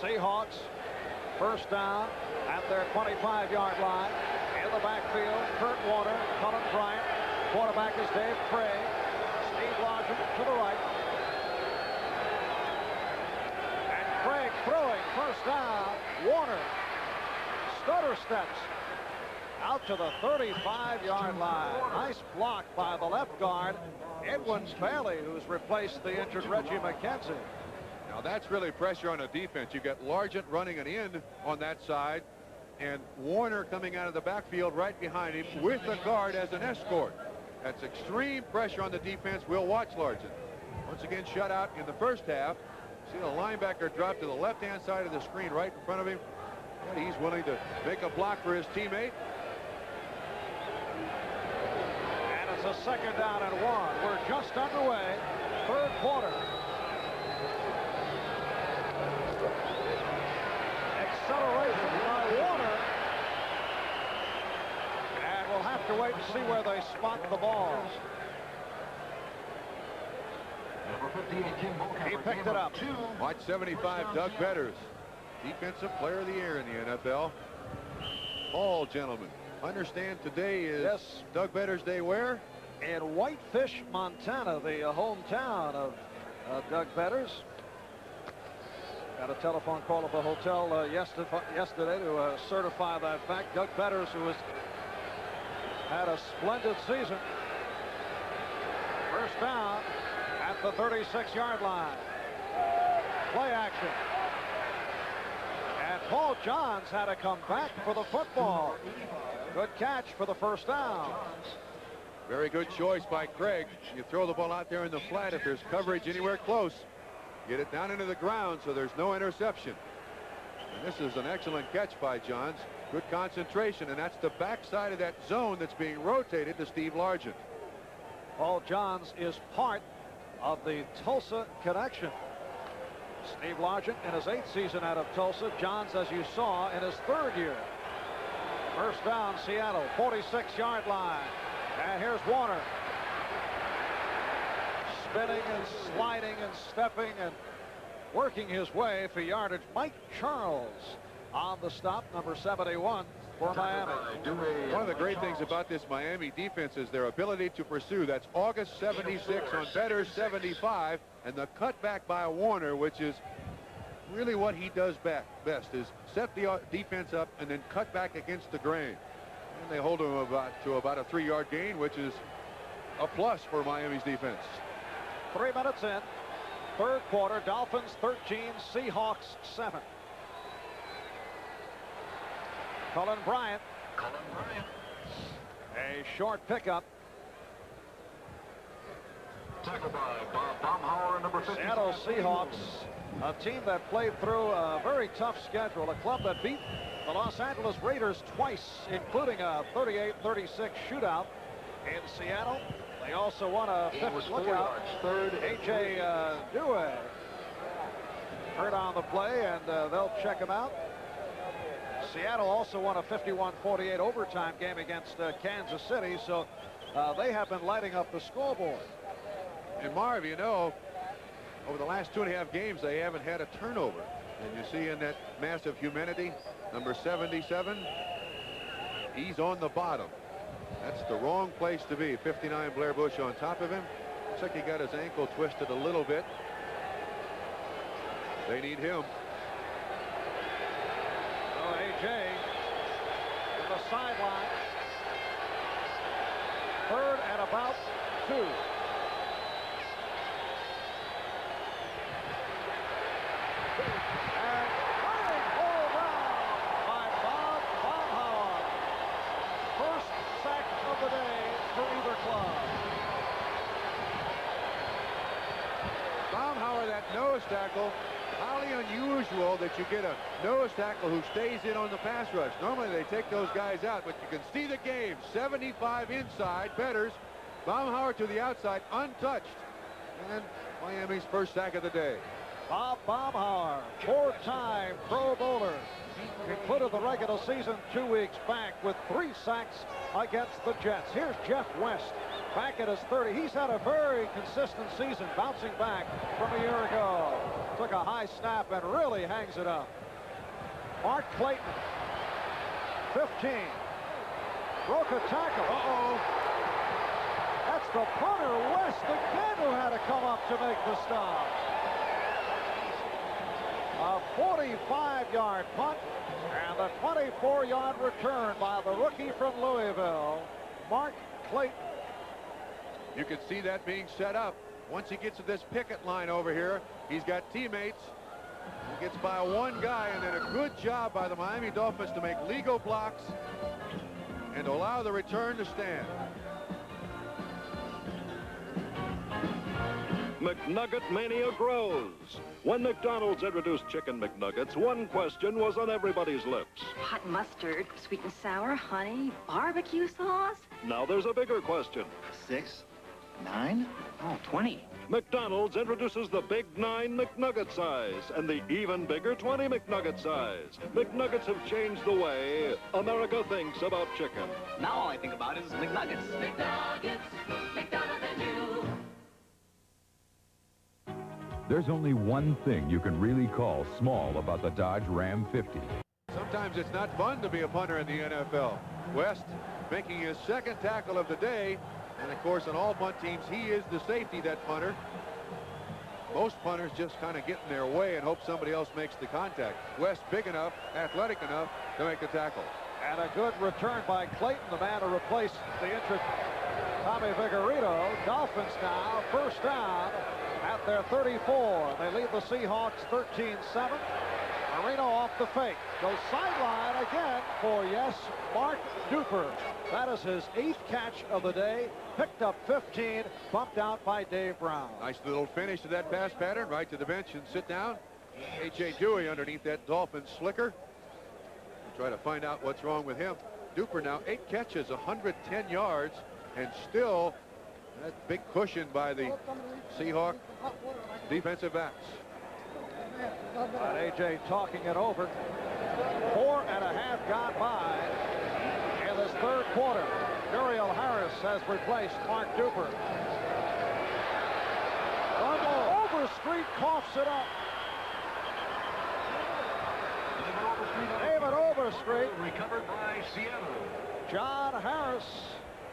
Seahawks, first down at their 25-yard line. In the backfield, Kurt Warner, Colin Bryant. Quarterback is Dave Craig. Steve Largent to the right. And Craig throwing, first down. Warner stutter steps out to the 35-yard line. Nice block by the left guard, Edwin Bailey, who's replaced the injured Reggie McKenzie. Now that's really pressure on the defense. You got Largent running an end on that side, and Warner coming out of the backfield right behind him with the guard as an escort. That's extreme pressure on the defense. We'll watch Largent. Once again, shut out in the first half. See the linebacker drop to the left-hand side of the screen right in front of him. And he's willing to make a block for his teammate. And it's a second down and 1. We're just underway, third quarter. Acceleration by Warner. And we'll have to wait and see where they spot the balls. He picked it up. Watch 75, Doug Betters. Defensive player of the year in the NFL. All gentlemen, understand today is Doug Betters' day where? In Whitefish, Montana, the hometown of Doug Betters. Got a telephone call at the hotel yesterday to certify that fact. Doug Betters, who has had a splendid season. First down at the 36-yard line. Play action. And Paul Johns had to come back for the football. Good catch for the first down. Very good choice by Craig. You throw the ball out there in the flat if there's coverage anywhere close. Get it down into the ground so there's no interception. And this is an excellent catch by Johns. Good concentration, and that's the backside of that zone that's being rotated to Steve Largent. Paul Johns is part of the Tulsa connection. Steve Largent in his 8th season out of Tulsa. Johns, as you saw, in his 3rd year. First down, Seattle, 46-yard line. And here's Warner. Spinning and sliding and stepping and working his way for yardage. Mike Charles on the stop, number 71 for Miami. One of the great things about this Miami defense is their ability to pursue. That's August 76 on Betters 75, and the cutback by Warner, which is really what he does best, is set the defense up and then cut back against the grain. And they hold him to about a 3-yard gain, which is a plus for Miami's defense. 3 minutes in, third quarter. Dolphins 13, Seahawks 7. Colin Bryant. A short pickup. Tackled by Bob Baumhauer, number 50. Seattle Seahawks, a team that played through a very tough schedule. A club that beat the Los Angeles Raiders twice, including a 38-36 shootout in Seattle. They also won a 5th lookout. A.J. Dewey hurt on the play, and they'll check him out. Seattle also won a 51-48 overtime game against Kansas City, so they have been lighting up the scoreboard. And Marv, you know, over the last 2.5 games, they haven't had a turnover. And you see in that massive humidity, number 77, he's on the bottom. That's the wrong place to be. 59 Blair Bush on top of him. Looks like he got his ankle twisted a little bit. They need him. Oh, A.J. to the sideline. 3rd and about 2. And running ball down by Bob Baumhauer. First sack of the day for either club. Baumhauer, that nose tackle, highly unusual that you get a nose tackle who stays in on the pass rush. Normally they take those guys out, but you can see the game. 75 inside, Betters. Baumhauer to the outside, untouched. And Miami's first sack of the day. Bob Baumhauer, 4-time Pro Bowler, concluded the regular season 2 weeks back with 3 sacks against the Jets. Here's Jeff West, back at his 30. He's had a very consistent season, bouncing back from a year ago. Took a high snap and really hangs it up. Mark Clayton, 15. Broke a tackle. Uh-oh. That's the punter, West, again, who had to come up to make the stop. A 45-yard punt and a 24-yard return by the rookie from Louisville, Mark Clayton. You can see that being set up. Once he gets to this picket line over here, he's got teammates. He gets by one guy, and then a good job by the Miami Dolphins to make legal blocks and allow the return to stand. McNugget mania grows. When McDonald's introduced Chicken McNuggets, one question was on everybody's lips. Hot mustard, sweet and sour, honey, barbecue sauce. Now there's a bigger question. 6, 9, 20. McDonald's introduces the Big 9 McNugget size and the even bigger 20 McNugget size. McNuggets have changed the way America thinks about chicken. Now all I think about is McNuggets. McNuggets, McDonald's and you. There's only one thing you can really call small about the Dodge Ram 50. Sometimes it's not fun to be a punter in the NFL. West making his second tackle of the day. And, of course, on all punt teams, he is the safety, that punter. Most punters just kind of get in their way and hope somebody else makes the contact. West big enough, athletic enough to make the tackle. And a good return by Clayton, the man to replace the injured Tommy Vigorito. Dolphins now first down at their 34. They lead the Seahawks 13-7. Marino off the fake. Goes sideline again for, yes, Mark Duper. That is his 8th catch of the day. Picked up 15, bumped out by Dave Brown. Nice little finish to that pass pattern. Right to the bench and sit down. A.J. Dewey underneath that Dolphins slicker. We'll try to find out what's wrong with him. Duper now 8 catches, 110 yards, and still that big cushion by the Seahawk defensive backs. And A.J. talking it over. 4.5 gone by in this third quarter. Uriel Harris has replaced Mark Duper. Overstreet coughs it up. David Overstreet. Recovered by Seattle. John Harris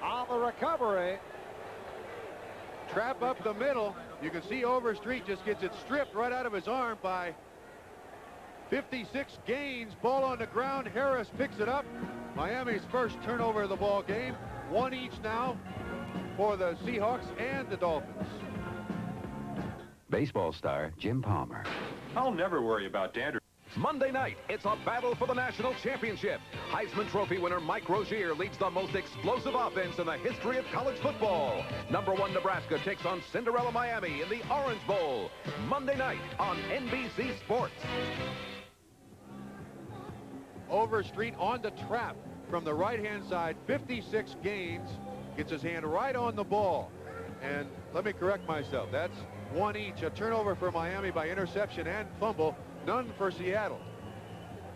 on the recovery. Trap up the middle. You can see Overstreet just gets it stripped right out of his arm by 56 gains. Ball on the ground. Harris picks it up. Miami's first turnover of the ball game. 1 each now for the Seahawks and the Dolphins. Baseball star Jim Palmer. I'll never worry about dandruff. Monday night, it's a battle for the national championship. Heisman Trophy winner Mike Rozier leads the most explosive offense in the history of college football. #1 Nebraska takes on Cinderella Miami in the Orange Bowl. Monday night on NBC Sports. Overstreet on the trap from the right-hand side. 56 gains. Gets his hand right on the ball. And let me correct myself. That's 1 each. A turnover for Miami by interception and fumble. None for Seattle.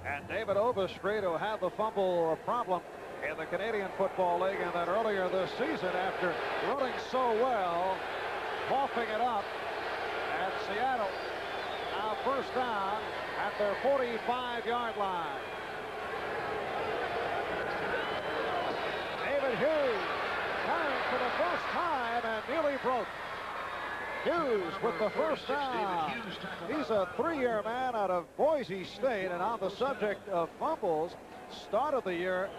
And David Overstreet, who had the fumble problem in the Canadian Football League, and then earlier this season, after running so well, coughing it up at Seattle. Now first down at their 45-yard line. David Hughes carrying for the first time and nearly broke. Hughes with the first down. He's a 3-year man out of Boise State, and on the subject of fumbles, started the year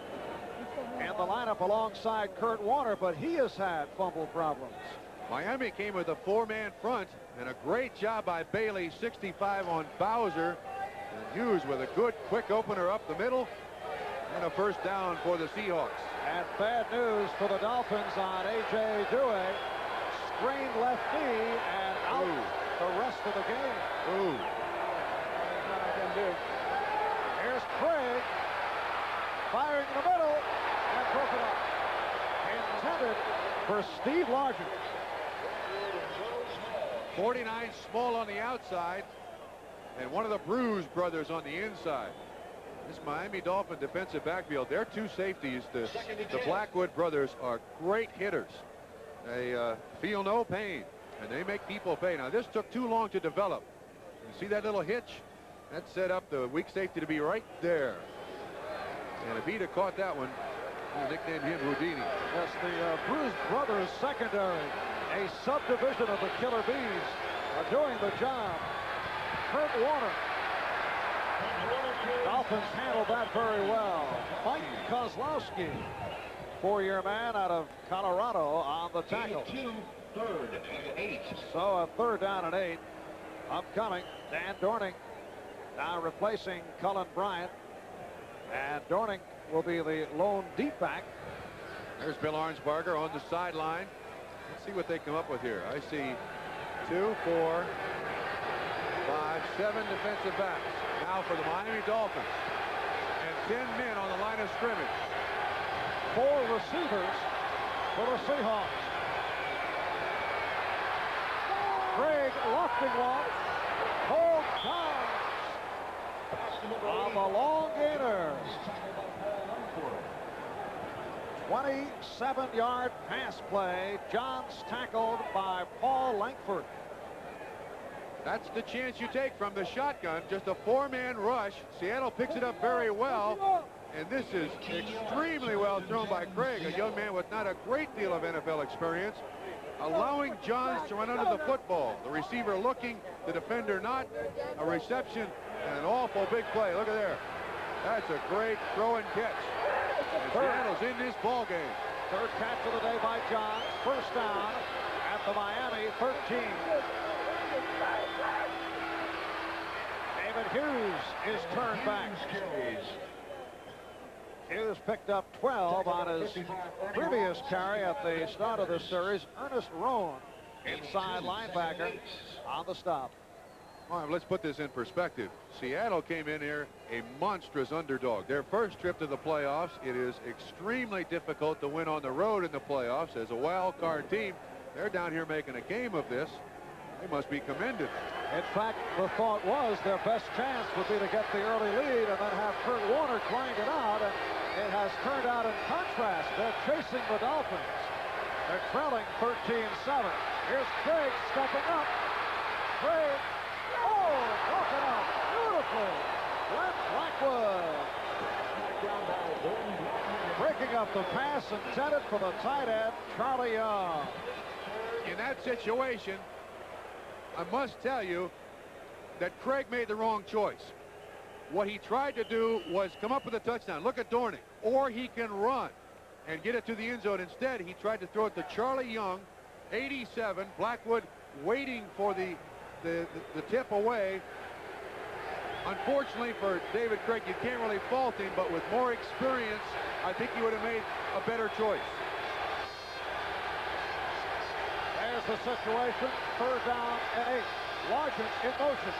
in the lineup alongside Kurt Warner, but he has had fumble problems. Miami came with a 4-man front, and a great job by Bailey, 65 on Bowser. And Hughes with a good quick opener up the middle, and a first down for the Seahawks. And bad news for the Dolphins on A.J. Dewey. Sprained left knee and out the rest of the game. Here's Craig firing in the middle and broken up. Intended for Steve Largent. 49 Small on the outside, and one of the Bruce brothers on the inside. This Miami Dolphin defensive backfield, their 2 safeties, the Blackwood brothers, are great hitters. They feel no pain, and they make people pay. Now, this took too long to develop. You see that little hitch? That set up the weak safety to be right there. And if he'd have caught that one, we nicknamed him Houdini. Yes, the Bruise Brothers secondary, a subdivision of the Killer Bees, are doing the job. Kurt Warner. Dolphins handled that very well. Mike Kozlowski, 4-year man out of Colorado, on the tackle. 3rd and 8. So a 3rd down and 8 upcoming. Dan Dorning now replacing Cullen Bryant. And Dorning will be the lone deep back. There's Bill Arnsparger on the sideline. Let's see what they come up with here. I see 2, 4, 5, 7 defensive backs. Now for the Miami Dolphins. And 10 men on the line of scrimmage. 4 receivers for the Seahawks. Craig lofting one. Hold down on the long gainer. 27-yard pass play. Johns tackled by Paul Langford. That's the chance you take from the shotgun. Just a 4-man rush. Seattle picks it up very well. And this is extremely well thrown by Craig, a young man with not a great deal of NFL experience, allowing Johns to run under the football. The receiver looking, the defender not. A reception and an awful big play. Look at there. That's a great throw and catch. And Seattle's in this ball game. 3rd catch of the day by Johns. 1st down at the Miami 13. David Hughes is turned back. Hughes picked up 12 on his previous carry at the start of the series. Ernest Roan, inside linebacker, on the stop. All right, let's put this in perspective. Seattle came in here a monstrous underdog. Their first trip to the playoffs. It is extremely difficult to win on the road in the playoffs. As a wild card team, they're down here making a game of this. They must be commended. In fact, the thought was their best chance would be to get the early lead and then have Kurt Warner grind it out, and it has turned out in contrast. They're chasing the Dolphins. They're trailing 13-7. Here's Craig stepping up. Craig, walking up beautifully. Glenn Blackwood breaking up the pass intended for the tight end, Charlie Young. In that situation, I must tell you that Craig made the wrong choice. What he tried to do was come up with a touchdown. Look at Dorning. Or he can run and get it to the end zone. Instead, he tried to throw it to Charlie Young, 87. Blackwood waiting for the tip away. Unfortunately for David Craig, you can't really fault him, but with more experience, I think he would have made a better choice. There's the situation. 3rd down and 8. Largent in motion.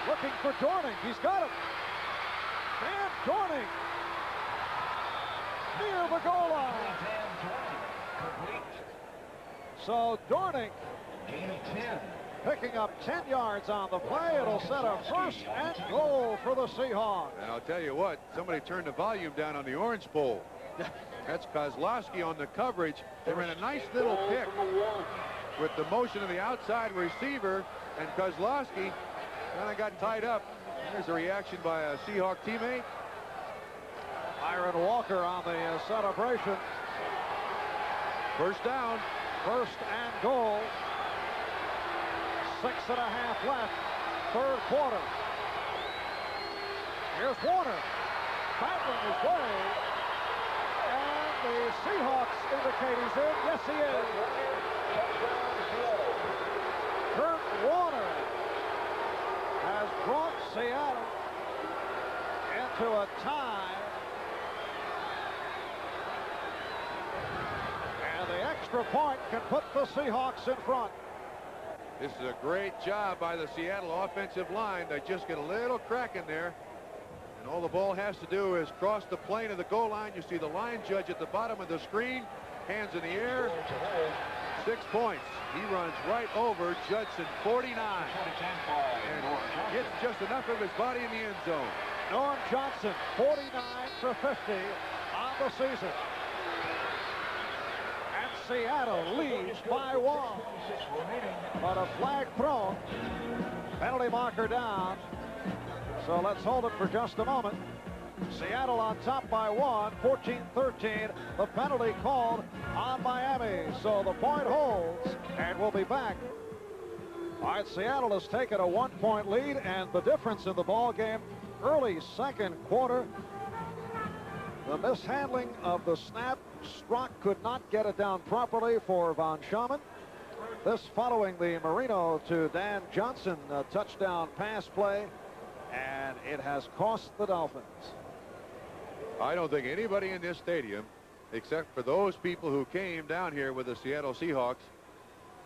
Looking for Dorning. He's got him. Dan Dorning near the goal line. So Dorning picking up 10 yards on the play. It'll set a 1st and goal for the Seahawks. And I'll tell you what, somebody turned the volume down on the orange pole. That's Kozlowski on the coverage. They ran a nice little pick with the motion of the outside receiver, and Kozlowski kind of got tied up. There's a reaction by a Seahawk teammate. Byron Walker on the celebration. 1st down. 1st and goal. 6.5 left. 3rd quarter. Here's Warner battling his way. And the Seahawks indicate he's in. Yes, he is. Kurt Warner has brought Seattle into a tie. And the extra point can put the Seahawks in front. This is a great job by the Seattle offensive line. They just get a little crack in there. And all the ball has to do is cross the plane of the goal line. You see the line judge at the bottom of the screen. Hands in the air. 6 points. He runs right over Judson, 49. And gets just enough of his body in the end zone. Norm Johnson, 49 for 50 on the season. And Seattle leads by 1. But a flag thrown. Penalty marker down. So let's hold it for just a moment. Seattle on top by 1, 14-13. The penalty called on Miami. So the point holds, and we'll be back. All right, Seattle has taken a 1-point lead, and the difference in the ball game, early second quarter, the mishandling of the snap. Strzok could not get it down properly for Von Schaman. This following the Marino to Dan Johnson touchdown pass play, and it has cost the Dolphins. I don't think anybody in this stadium, except for those people who came down here with the Seattle Seahawks,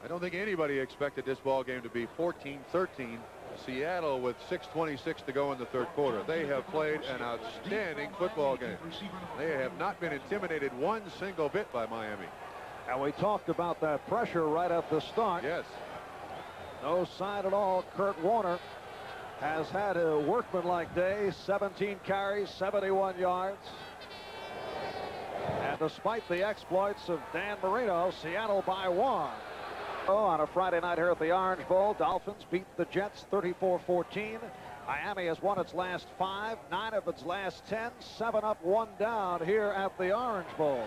I don't think anybody expected this ball game to be 14-13. Seattle with 6:26 to go in the third quarter. They have played an outstanding football game. They have not been intimidated one single bit by Miami. And we talked about that pressure right at the start. Yes. No sign at all. Kurt Warner has had a workmanlike day. 17 carries, 71 yards. And despite the exploits of Dan Marino, Seattle by 1. On a Friday night here at the Orange Bowl, Dolphins beat the Jets 34-14. Miami has won its last 5, 9 of its last 10, 7 up, 1 down here at the Orange Bowl.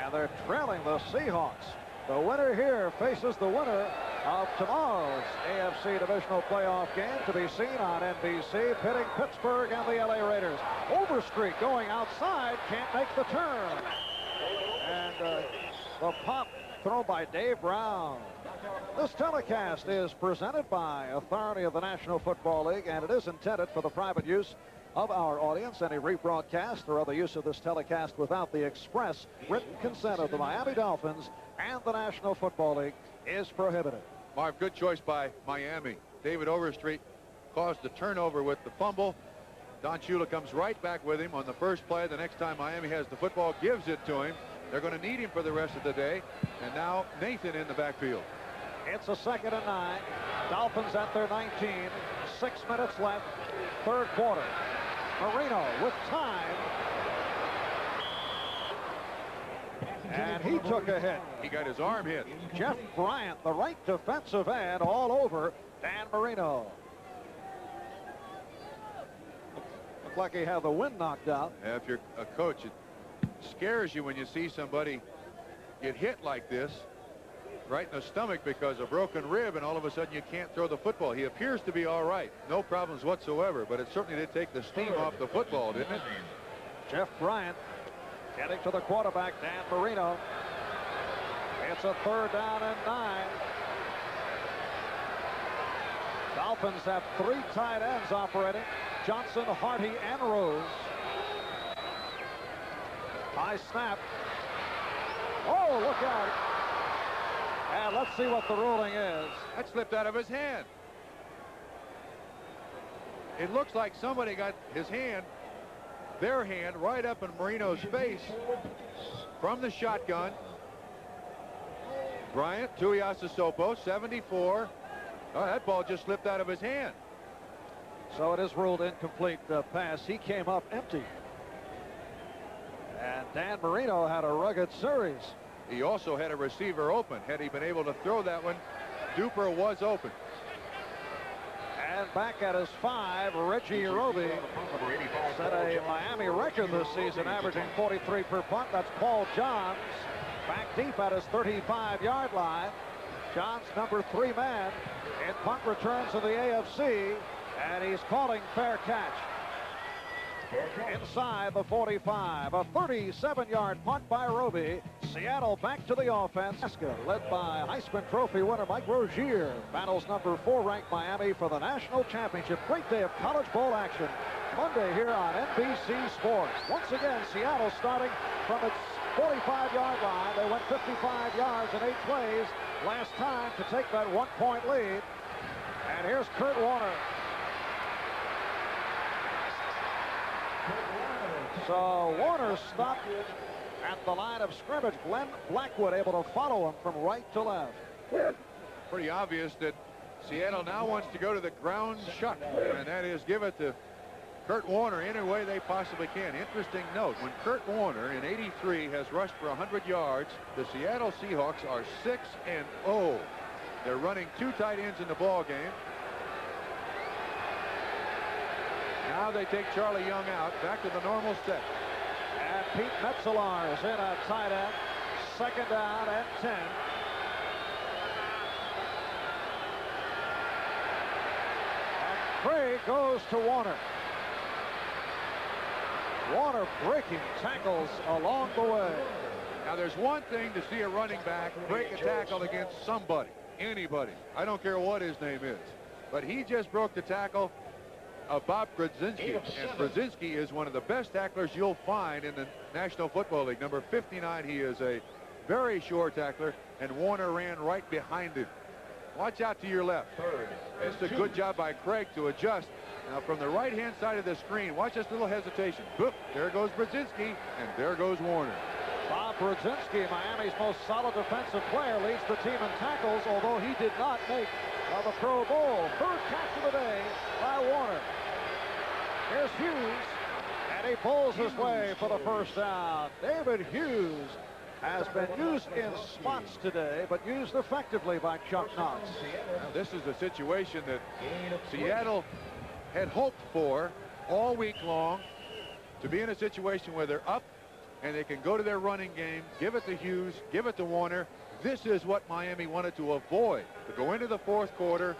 And they're trailing the Seahawks. The winner here faces the winner of tomorrow's AFC Divisional Playoff game, to be seen on NBC, pitting Pittsburgh and the LA Raiders. Overstreet going outside, can't make the turn. And the pop thrown by Dave Brown. This telecast is presented by authority of the National Football League, and it is intended for the private use of our audience. Any rebroadcast or other use of this telecast without the express written consent of the Miami Dolphins and the National Football League is prohibited. Marv, good choice by Miami. David Overstreet caused the turnover with the fumble. Don Shula comes right back with him on the first play. The next time Miami has the football, gives it to him. They're going to need him for the rest of the day. And now Nathan in the backfield. It's a 2nd and 9. Dolphins at their 19. 6 minutes left. Third quarter. Marino with time. And he took a hit. He got his arm hit. Jeff Bryant, the right defensive end, all over Dan Marino. Looked like he had the wind knocked out. If you're a coach, it scares you when you see somebody get hit like this right in the stomach because of a broken rib, and all of a sudden you can't throw the football. He appears to be all right. No problems whatsoever, but it certainly did take the steam off the football, didn't it? Jeff Bryant getting to the quarterback, Dan Marino. It's a 3rd down and 9. Dolphins have 3 tight ends operating. Johnson, Harty, and Rose. High snap. Oh, look out. And let's see what the ruling is. That slipped out of his hand. It looks like somebody got his hand, their hand, right up in Marino's face from the shotgun. Bryant, Tuiasosopo, 74. Oh, that ball just slipped out of his hand. So it is ruled incomplete pass. He came up empty. And Dan Marino had a rugged series. He also had a receiver open. Had he been able to throw that one, Duper was open. And back at his 5, Reggie Roby set a Miami record this season, averaging 43 per punt. That's Paul Johns back deep at his 35-yard line. Johns, number 3 man in punt returns in the AFC, and he's calling fair catch. Inside the 45, a 37-yard punt by Roby. Seattle back to the offense. Led by Heisman Trophy winner Mike Rozier. Battles number 4 ranked Miami for the national championship. Great day of College Bowl action Monday here on NBC Sports. Once again, Seattle starting from its 45-yard line. They went 55 yards in 8 plays last time to take that 1-point lead. And here's Kurt Warner. So Warner stopped at the line of scrimmage. Glenn Blackwood able to follow him from right to left. Pretty obvious that Seattle now wants to go to the ground shut, and that is give it to Kurt Warner any way they possibly can. Interesting note, when Kurt Warner in '83 has rushed for 100 yards, the Seattle Seahawks are 6-0. They're running 2 tight ends in the ball game. Now they take Charlie Young out, back to the normal set. And Pete Metzelar is in a tight end. 2nd down and 10. And Craig goes to Warner. Warner breaking tackles along the way. Now there's one thing to see a running back break a tackle against somebody, anybody. I don't care what his name is. But he just broke the tackle of Bob Brzezinski. And Brzezinski is one of the best tacklers you'll find in the National Football League. Number 59, he is a very sure tackler, and Warner ran right behind him. Watch out to your left. It's a good job by Craig to adjust. Now from the right-hand side of the screen, watch this little hesitation. Boop, there goes Brzezinski, and there goes Warner. Bob Brzezinski, Miami's most solid defensive player, leads the team in tackles, although he did not make the Pro Bowl. 3rd catch of the day by Warner. Here's Hughes, and he pulls his way for the 1st down. David Hughes has been used in spots today, but used effectively by Chuck Knox. Now, this is a situation that Seattle had hoped for all week long, to be in a situation where they're up and they can go to their running game, give it to Hughes, give it to Warner. This is what Miami wanted to avoid, to go into the 4th quarter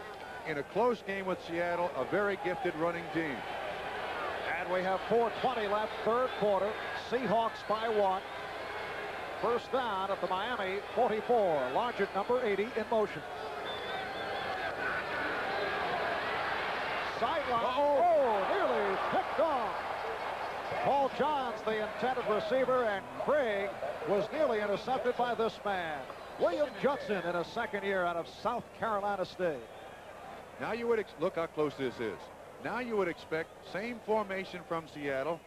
in a close game with Seattle, a very gifted running team. And we have 4:20 left, 3rd quarter. Seahawks by 1. 1st down at the Miami 44. Largent number 80 in motion. Sideline. Oh, nearly picked off. Paul Johns, the intended receiver, and Craig was nearly intercepted by this man. William Judson in a 2nd year out of South Carolina State. Now you would look how close this is. Now you would expect same formation from Seattle.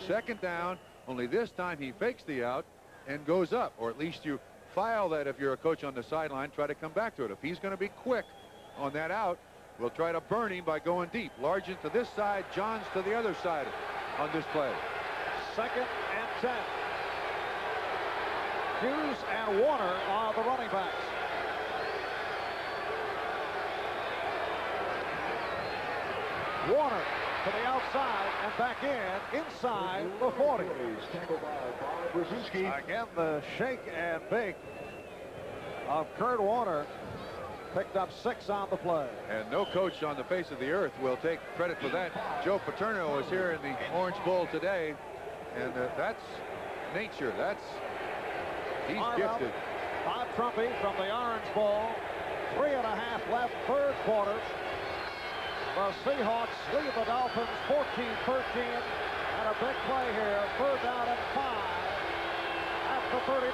2nd down, only this time he fakes the out and goes up, or at least you file that if you're a coach on the sideline, try to come back to it. If he's going to be quick on that out, we'll try to burn him by going deep. Largent to this side, Johns to the other side on this play. 2nd and 10. Hughes and Warner are the running backs. Warner to the outside and back inside the 40. Again, the shake and bake of Kurt Warner picked up 6 on the play. And no coach on the face of the earth will take credit for that. Joe Paterno is here in the Orange Bowl today, and that's nature. He's gifted. Bob Trumpy from the Orange Bowl. 3.5 left, 3rd quarter. The Seahawks lead the Dolphins 14-13, and a big play here. 3rd down and 5 at the 39.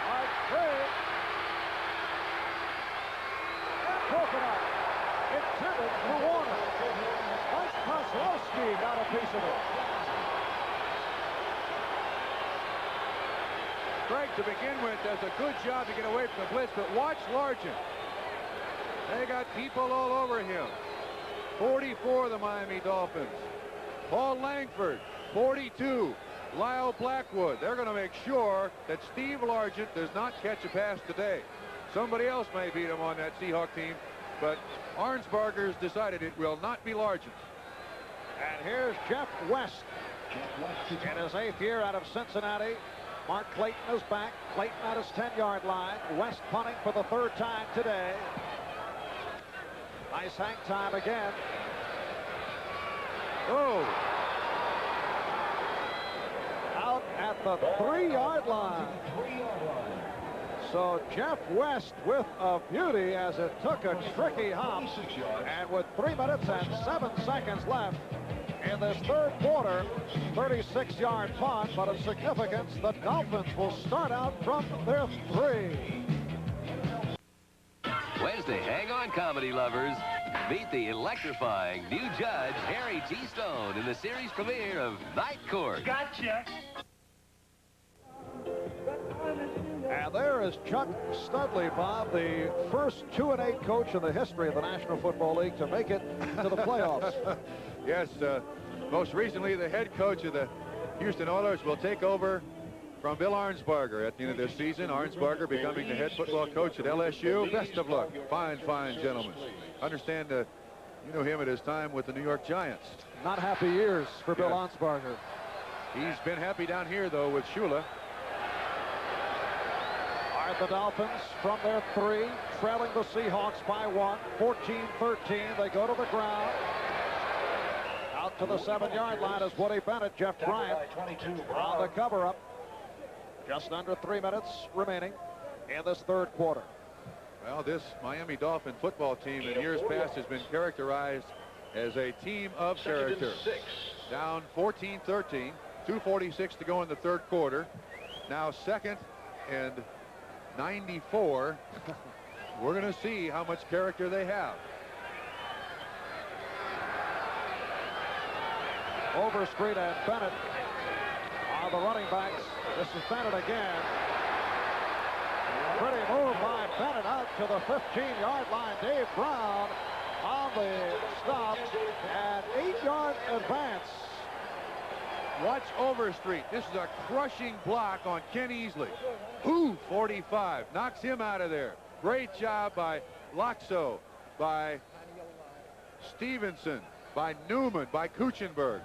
Mike Craig. And broken up. Intended for Warner. Mike Kozlowski got a piece of it. Craig, to begin with, does a good job to get away from the blitz, but watch Largent. They got people all over him. 44, the Miami Dolphins. Paul Langford, 42. Lyle Blackwood. They're going to make sure that Steve Largent does not catch a pass today. Somebody else may beat him on that Seahawk team, but Arnsparger's decided it will not be Largent. And here's Jeff West in his 8th year out of Cincinnati. Mark Clayton is back. Clayton at his 10-yard line. West punting for the 3rd time today. Nice hang time again. Oh! Out at the 3-yard line. So Jeff West with a beauty as it took a tricky hop. And with 3 minutes and 7 seconds left in this 3rd quarter, 36-yard punt, but of significance, the Dolphins will start out from their 3. Wednesday, hang on, comedy lovers. Meet the electrifying new judge, Harry G. Stone, in the series premiere of Night Court. Gotcha. And there Here is Chuck Studley, Bob, the first 2-8 coach in the history of the National Football League to make it to the playoffs. Yes, most recently the head coach of the Houston Oilers will take over from Bill Arnsparger at the end of this season. Arnsparger becoming the head football coach at LSU. Best of luck. Fine, fine gentleman. Understand you knew him at his time with the New York Giants. Not happy years for Bill Arnsparger. He's been happy down here, though, with Shula. All right, the Dolphins from their 3, trailing the Seahawks by 1, 14-13. They go to the ground. Out to the 7-yard line is Woody Bennett. Jeff Bryant on the cover-up. Just under 3 minutes remaining in this third quarter. Well, this Miami Dolphin football team in years past has been characterized as a team of character. Down 14-13, 2:46 to go in the third quarter. Now 2nd and 94. We're going to see how much character they have. Overstreet and Bennett are the running backs. This is Bennett again. Pretty move by Bennett out to the 15-yard line. Dave Brown on the stop and 8-yard advance. Watch Overstreet. This is a crushing block on Ken Easley. Ooh, 45. Knocks him out of there. Great job by Loxo, by Stevenson, by Newman, by Kuchenberg.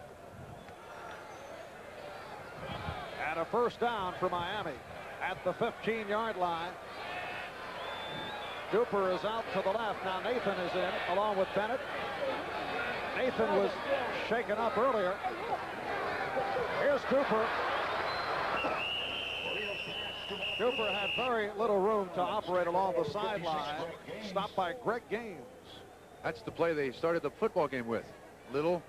And a first down for Miami at the 15-yard line. Duper is out to the left. Now Nathan is in along with Bennett. Nathan was shaken up earlier. Here's Cooper. Cooper had very little room to operate along the sideline. Stopped by Greg Gaines. That's the play they started the football game with. Little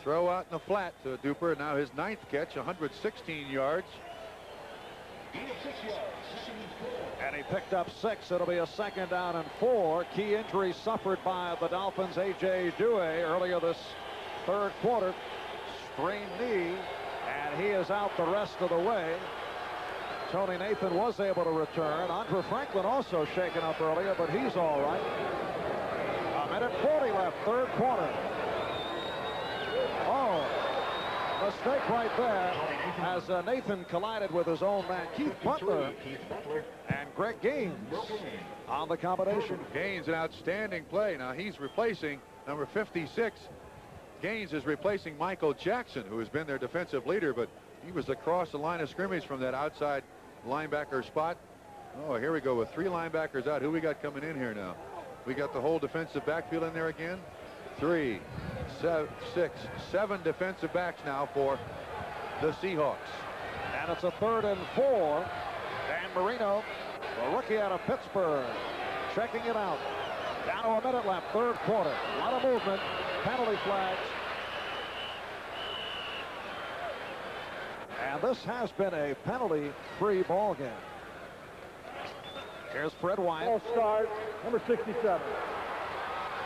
throw out in the flat to Duper. Now his 9th catch, 116 yards. And he picked up 6. It'll be a 2nd down and 4. Key injury suffered by the Dolphins' A.J. Due earlier this third quarter. Sprained knee, and he is out the rest of the way. Tony Nathan was able to return. Andre Franklin also shaken up earlier, but he's all right. A minute 40 left, third quarter. Oh, mistake right there as Nathan collided with his own man, Keith Butler, and Greg Gaines on the combination. Gaines, an outstanding play. Now he's replacing number 56. Gaines is replacing Michael Jackson, who has been their defensive leader, but he was across the line of scrimmage from that outside linebacker spot. Oh, here we go with 3 linebackers out. Who we got coming in here now? We got the whole defensive backfield in there again. 3, 6, 7 defensive backs now for the Seahawks. And it's a 3rd and 4. And Marino, the rookie out of Pittsburgh, checking it out. Down to a minute left, third quarter. A lot of movement. Penalty flags. And this has been a penalty-free ball game. Here's Fred White. Ball start, number 67.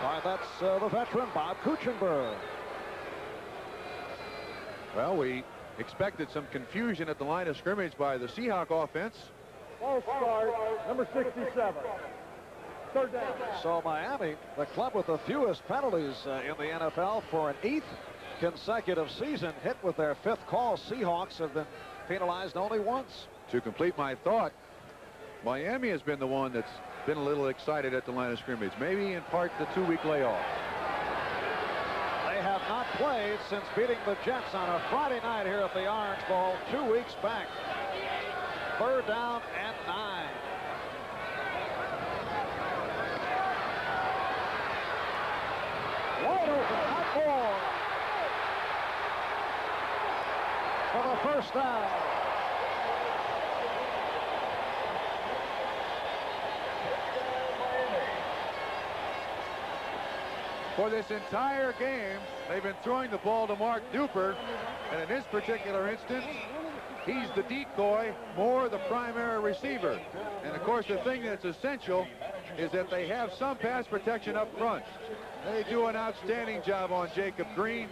All right, that's the veteran, Bob Kuchenberg. Well, we expected some confusion at the line of scrimmage by the Seahawk offense. Ball start, number 67. Third down. So Miami, the club with the fewest penalties in the NFL for an 8th consecutive season, hit with their 5th call. Seahawks have been penalized only once. To complete my thought, Miami has been the one that's been a little excited at the line of scrimmage. Maybe in part the 2-week layoff. They have not played since beating the Jets on a Friday night here at the Orange Bowl 2 weeks back. Third down and 9. Wide open, hot ball for the first down. For this entire game, they've been throwing the ball to Mark Duper, and in this particular instance, he's the decoy, Moore the primary receiver. And of course, the thing that's essential is that they have some pass protection up front. They do an outstanding job on Jacob Green,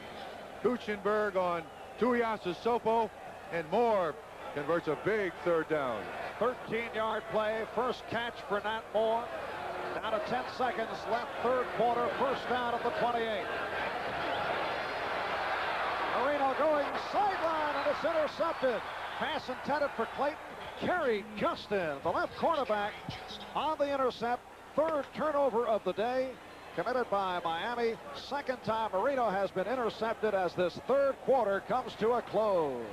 Kuchenberg on Tuiasosopo, and Moore converts a big third down. 13-yard play, first catch for Nat Moore. Down to 10 seconds left, third quarter, first down at the 28. Marino going sideline, and it's intercepted. Pass intended for Clayton, carried Justin, the left cornerback, on the intercept. Third turnover of the day, committed by Miami. Second time Marino has been intercepted as this third quarter comes to a close.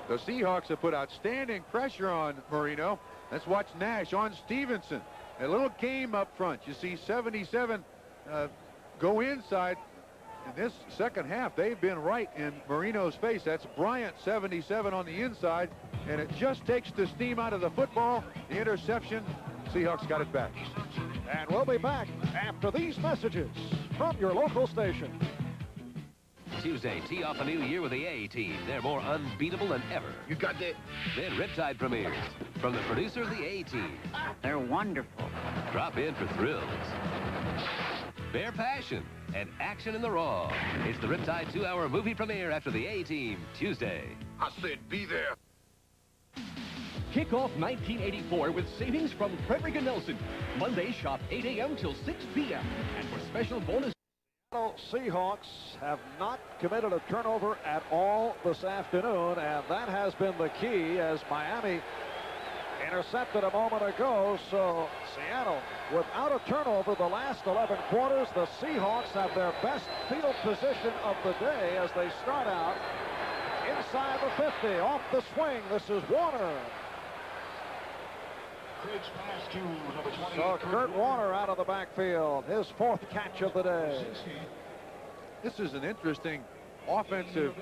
The Seahawks have put outstanding pressure on Marino. Let's watch Nash on Stevenson. A little game up front. You see 77 go inside. In this second half, they've been right in Marino's face. That's Bryant, 77 on the inside, and it just takes the steam out of the football. The interception, Seahawks got it back. And we'll be back after these messages from your local station. Tuesday, tee off a new year with the A-Team. They're more unbeatable than ever. You got that? Then Riptide premieres from the producer of the A-Team. They're wonderful. Drop in for thrills, bare passion, and action in the raw. It's the Riptide 2-hour movie premiere after the A-Team, Tuesday. I said be there. Kick off 1984 with savings from Frederick & Nelson. Monday, shop 8 a.m. till 6 p.m. And for special bonus... Seahawks have not committed a turnover at all this afternoon, and that has been the key as Miami intercepted a moment ago. So Seattle without a turnover the last 11 quarters. The Seahawks have their best field position of the day as they start out inside the 50. Off the swing, this is Warner. So Kurt Warner out of the backfield, his fourth catch of the day. This is an interesting offensive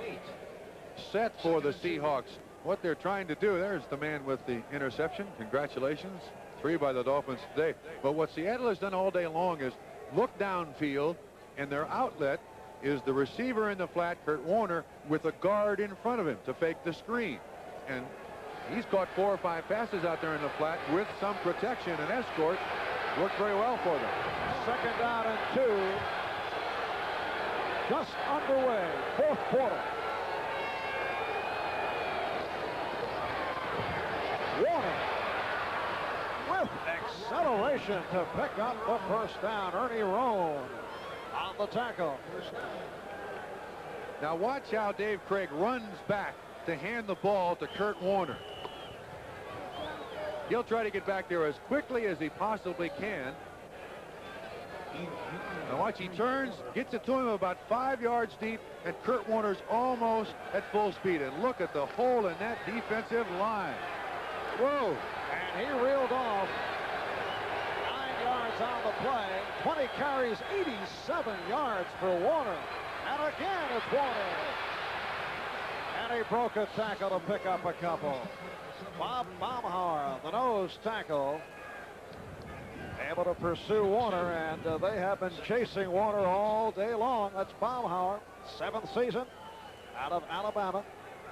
set for the Seahawks. What they're trying to do, there's the man with the interception. Congratulations. 3 by the Dolphins today. But what Seattle has done all day long is look downfield, and their outlet is the receiver in the flat, Kurt Warner, with a guard in front of him to fake the screen. And he's caught 4 or 5 passes out there in the flat with some protection and escort. Worked very well for them. Second down and 2. Just underway, fourth quarter. Warner with acceleration to pick up the first down. Ernie Roan on the tackle. Now watch how Dave Craig runs back to hand the ball to Kurt Warner. He'll try to get back there as quickly as he possibly can. Now watch, he turns, gets it to him about 5 yards deep, and Kurt Warner's almost at full speed. And look at the hole in that defensive line. Whoa. And he reeled off 9 yards on the play. 20 carries, 87 yards for Warner. And again, it's Warner. And he broke a tackle to pick up a couple. Bob Baumhauer, the nose tackle, able to pursue Warner, and they have been chasing Warner all day long. That's Baumhauer, 7th season out of Alabama.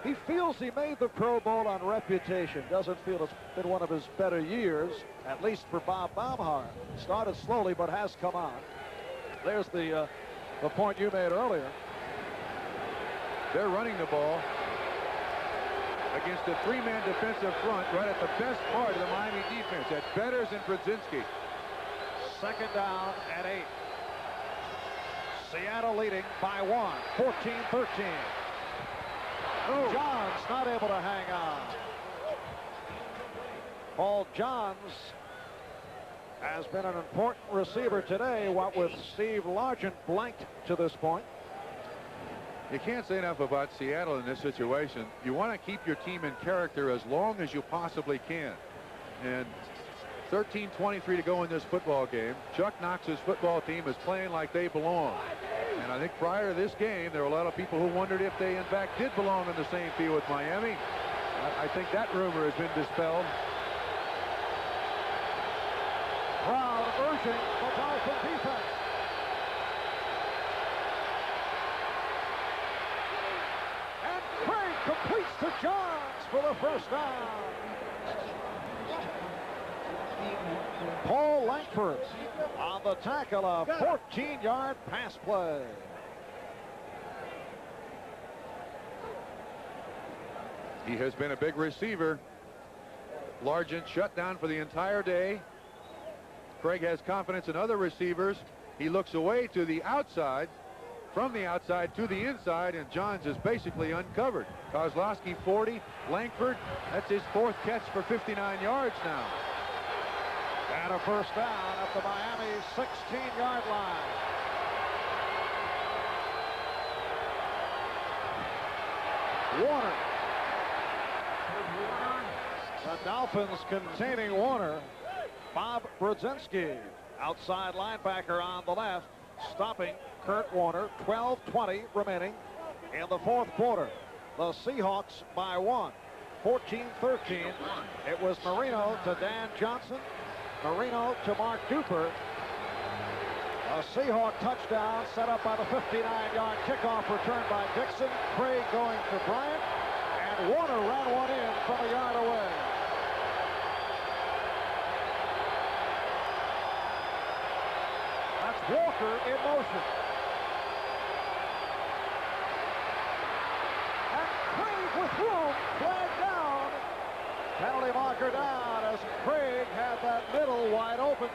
He feels he made the Pro Bowl on reputation. Doesn't feel it's been one of his better years, at least for Bob Baumhauer. Started slowly, but has come on. There's the point you made earlier. They're running the ball against a 3-man defensive front right at the best part of the Miami defense. At Betters and Brzezinski. Second down and 8. Seattle leading by 1, 14-13. Johns not able to hang on. Paul Johns has been an important receiver today, what with Steve Largent blanked to this point. You can't say enough about Seattle in this situation. You want to keep your team in character as long as you possibly can. And 13:23 to go in this football game. Chuck Knox's football team is playing like they belong. And I think prior to this game, there were a lot of people who wondered if they, in fact, did belong in the same field with Miami. I think that rumor has been dispelled. Crowd urging the Dolphin defense. And Craig completes to Johns for the first down. Paul Langford on the tackle, a 14-yard pass play. He has been a big receiver Largent shut down for the entire day. Craig has confidence in other receivers. He looks away to the outside, from the outside to the inside, and Johns is basically uncovered. Kozlowski 40, Langford, that's his 4th catch for 59 yards now. And a first down at the Miami 16-yard line. Warner. The Dolphins containing Warner. Bob Brzezinski, outside linebacker on the left, stopping Kurt Warner. 12:20 remaining in the 4th quarter. The Seahawks by 1. 14-13. It was Marino to Dan Johnson. Marino to Mark Duper. A Seahawk touchdown set up by the 59-yard kickoff return by Dixon. Craig going to Bryant. And Warner ran one in from a yard away. That's Walker in motion. And Craig with room, flag down. Penalty marker down as Craig had that middle wide open.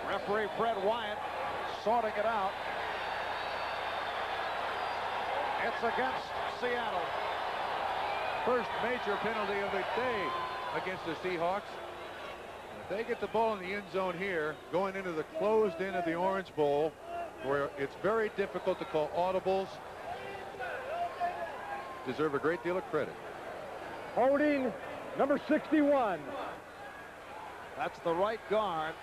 Referee Fred Wyatt sorting it out. It's against Seattle. First major penalty of the day against the Seahawks. If they get the ball in the end zone here, going into the closed end of the Orange Bowl, where it's very difficult to call audibles, deserve a great deal of credit. Holding number 61. That's the right guard,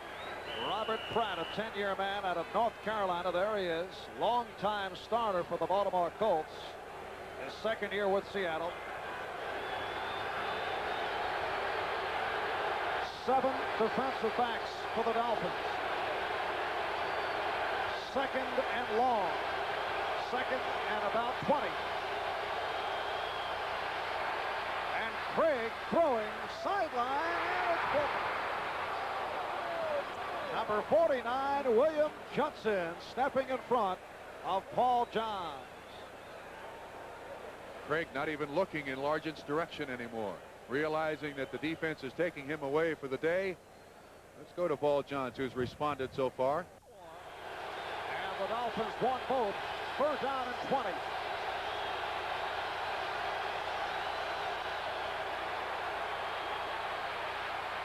Robert Pratt, a 10-year man out of North Carolina. There he is, longtime starter for the Baltimore Colts. His 2nd year with Seattle. 7 defensive backs for the Dolphins. 2nd and long. 2nd and about 20. And Craig throwing sideline. And it's broken. Number 49, William Judson, stepping in front of Paul Johns. Craig not even looking in Largent's direction anymore, realizing that the defense is taking him away for the day. Let's go to Paul Johns, who's responded so far. And the Dolphins won both. 3rd down and 20.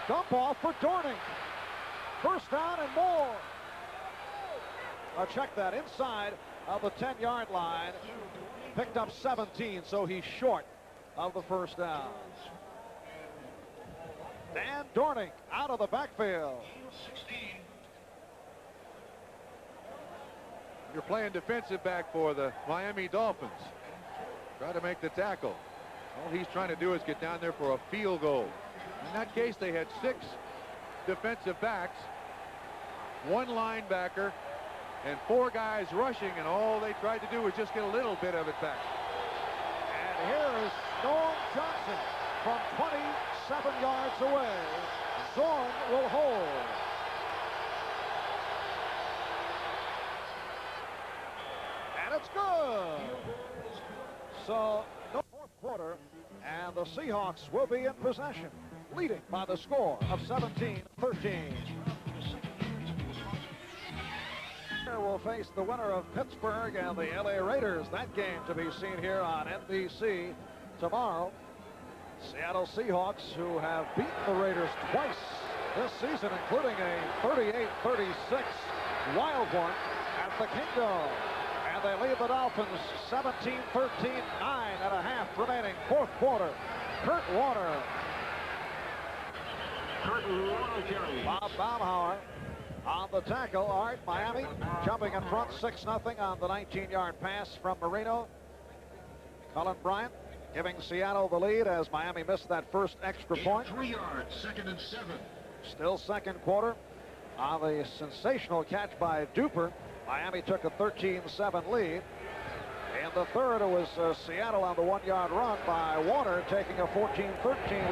Dump off for Dorning. 1st down and more. Check that, inside of the 10-yard line. Picked up 17, so he's short of the 1st down. Dan Dorning out of the backfield. You're playing defensive back for the Miami Dolphins. Try to make the tackle. All he's trying to do is get down there for a field goal. In that case, they had 6 defensive backs, 1 linebacker, and 4 guys rushing, and all they tried to do was just get a little bit of it back. And here is Norm Johnson from 27 yards away. Zorn will hold. And it's good. So, no 4th quarter, and the Seahawks will be in possession, leading by the score of 17-13. Will face the winner of Pittsburgh and the LA Raiders. That game to be seen here on NBC tomorrow. Seattle Seahawks, who have beaten the Raiders twice this season, including a 38-36 wild one at the Kingdome. And they lead the Dolphins 17-13, 9.5 remaining, 4th quarter. Kurt Warner. Bob Baumhauer on the tackle. All right, Miami jumping in front 6-0 on the 19-yard pass from Marino. Colin Bryant giving Seattle the lead as Miami missed that first extra point. 3 yards, 2nd and 7. Still 2nd quarter. On the sensational catch by Duper, Miami took a 13-7 lead. In the third, it was Seattle on the 1-yard run by Warner, taking a 14-13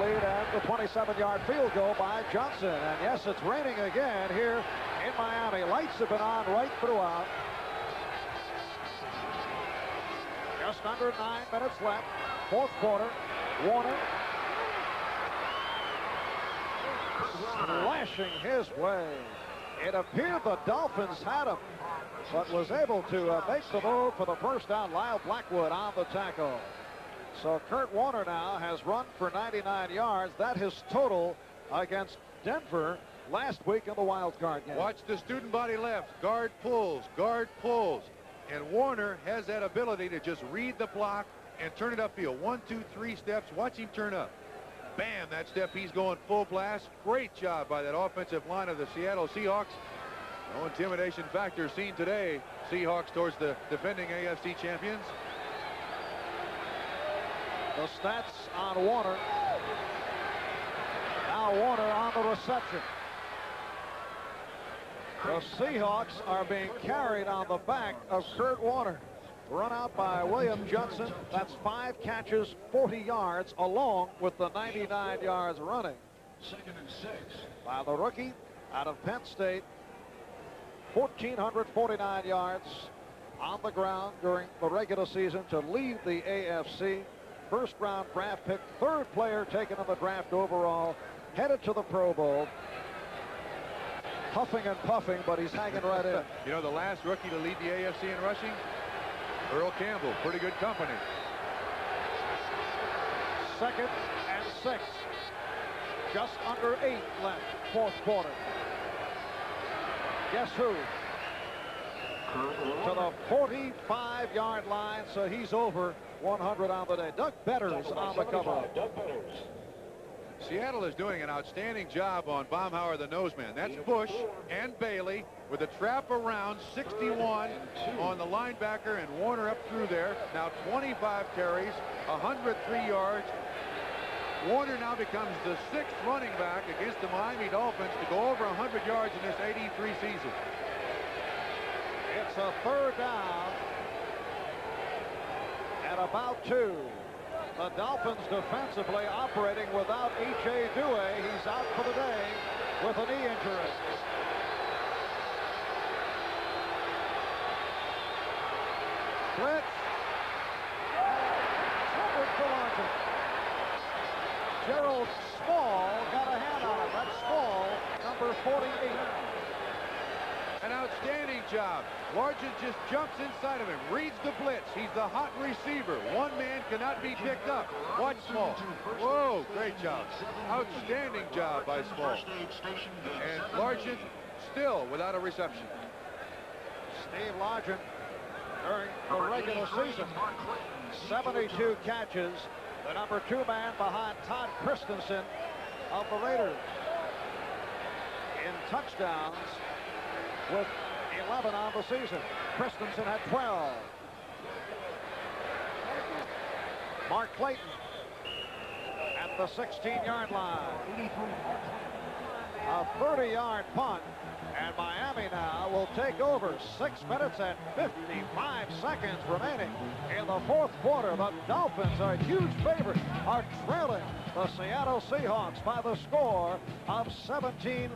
lead, and the 27-yard field goal by Johnson. And yes, it's raining again here in Miami. Lights have been on right throughout. Just under 9 minutes left. Fourth quarter. Warner slashing his way. It appeared the Dolphins had him, but was able to make the move for the first down. Lyle Blackwood on the tackle. So Kurt Warner now has run for 99 yards. That his total against Denver last week in the wild card game. Watch the student body left. Guard pulls. Guard pulls. And Warner has that ability to just read the block and turn it upfield. 1, 2, 3 steps. Watch him turn up. Bam, that step, he's going full blast. Great job by that offensive line of the Seattle Seahawks. No intimidation factor seen today. Seahawks towards the defending AFC champions. The stats on Warner. Now Warner on the reception. The Seahawks are being carried on the back of Kurt Warner. Run out by William Johnson. That's 5 catches, 40 yards, along with the 99 yards running. 2nd and 6. By the rookie out of Penn State. 1,449 yards on the ground during the regular season to lead the AFC. First round draft pick, 3rd player taken in the draft overall, headed to the Pro Bowl. Huffing and puffing, but he's hanging right in. You know, the last rookie to lead the AFC in rushing? Earl Campbell, pretty good company. 2nd and 6. Just under 8 left, fourth quarter. Guess who? To the 45-yard line, so he's over 100 on the day. Doug Better's on the cover. Seattle is doing an outstanding job on Baumhauer, the noseman. That's Bush and Bailey with a trap around 61 on the linebacker, and Warner up through there. Now 25 carries, 103 yards. Warner now becomes the 6th running back against the Miami Dolphins to go over 100 yards in this 83 season. It's a 3rd down at about 2. The Dolphins defensively operating without H.A. Dewey. He's out for the day with a knee injury. Blitz. Covered for Larkin. Gerald Small got a hand on it. That's Small, number 48. An outstanding job. Largent just jumps inside of him, reads the blitz. He's the hot receiver. One man cannot be picked up. Watch Small. Whoa, great job. Outstanding job by Small. And Largent still without a reception. Steve Largent during the regular season, 72 catches. The number 2 man behind Todd Christensen of the Raiders. In touchdowns with 11 on the season. Christensen had 12. Mark Clayton at the 16-yard line. A 30-yard punt, and Miami now will take over. 6 minutes and 55 seconds remaining in the fourth quarter. The Dolphins, a huge favorite, are trailing the Seattle Seahawks by the score of 17-13.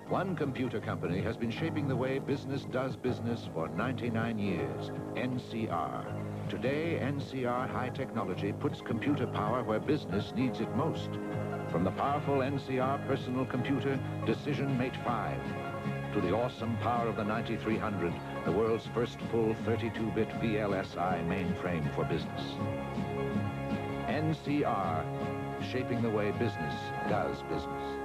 One computer company has been shaping the way business does business for 99 years, NCR. Today, NCR High Technology puts computer power where business needs it most. From the powerful NCR personal computer, Decision Mate 5, to the awesome power of the 9300, the world's first full 32-bit VLSI mainframe for business. NCR, shaping the way business does business.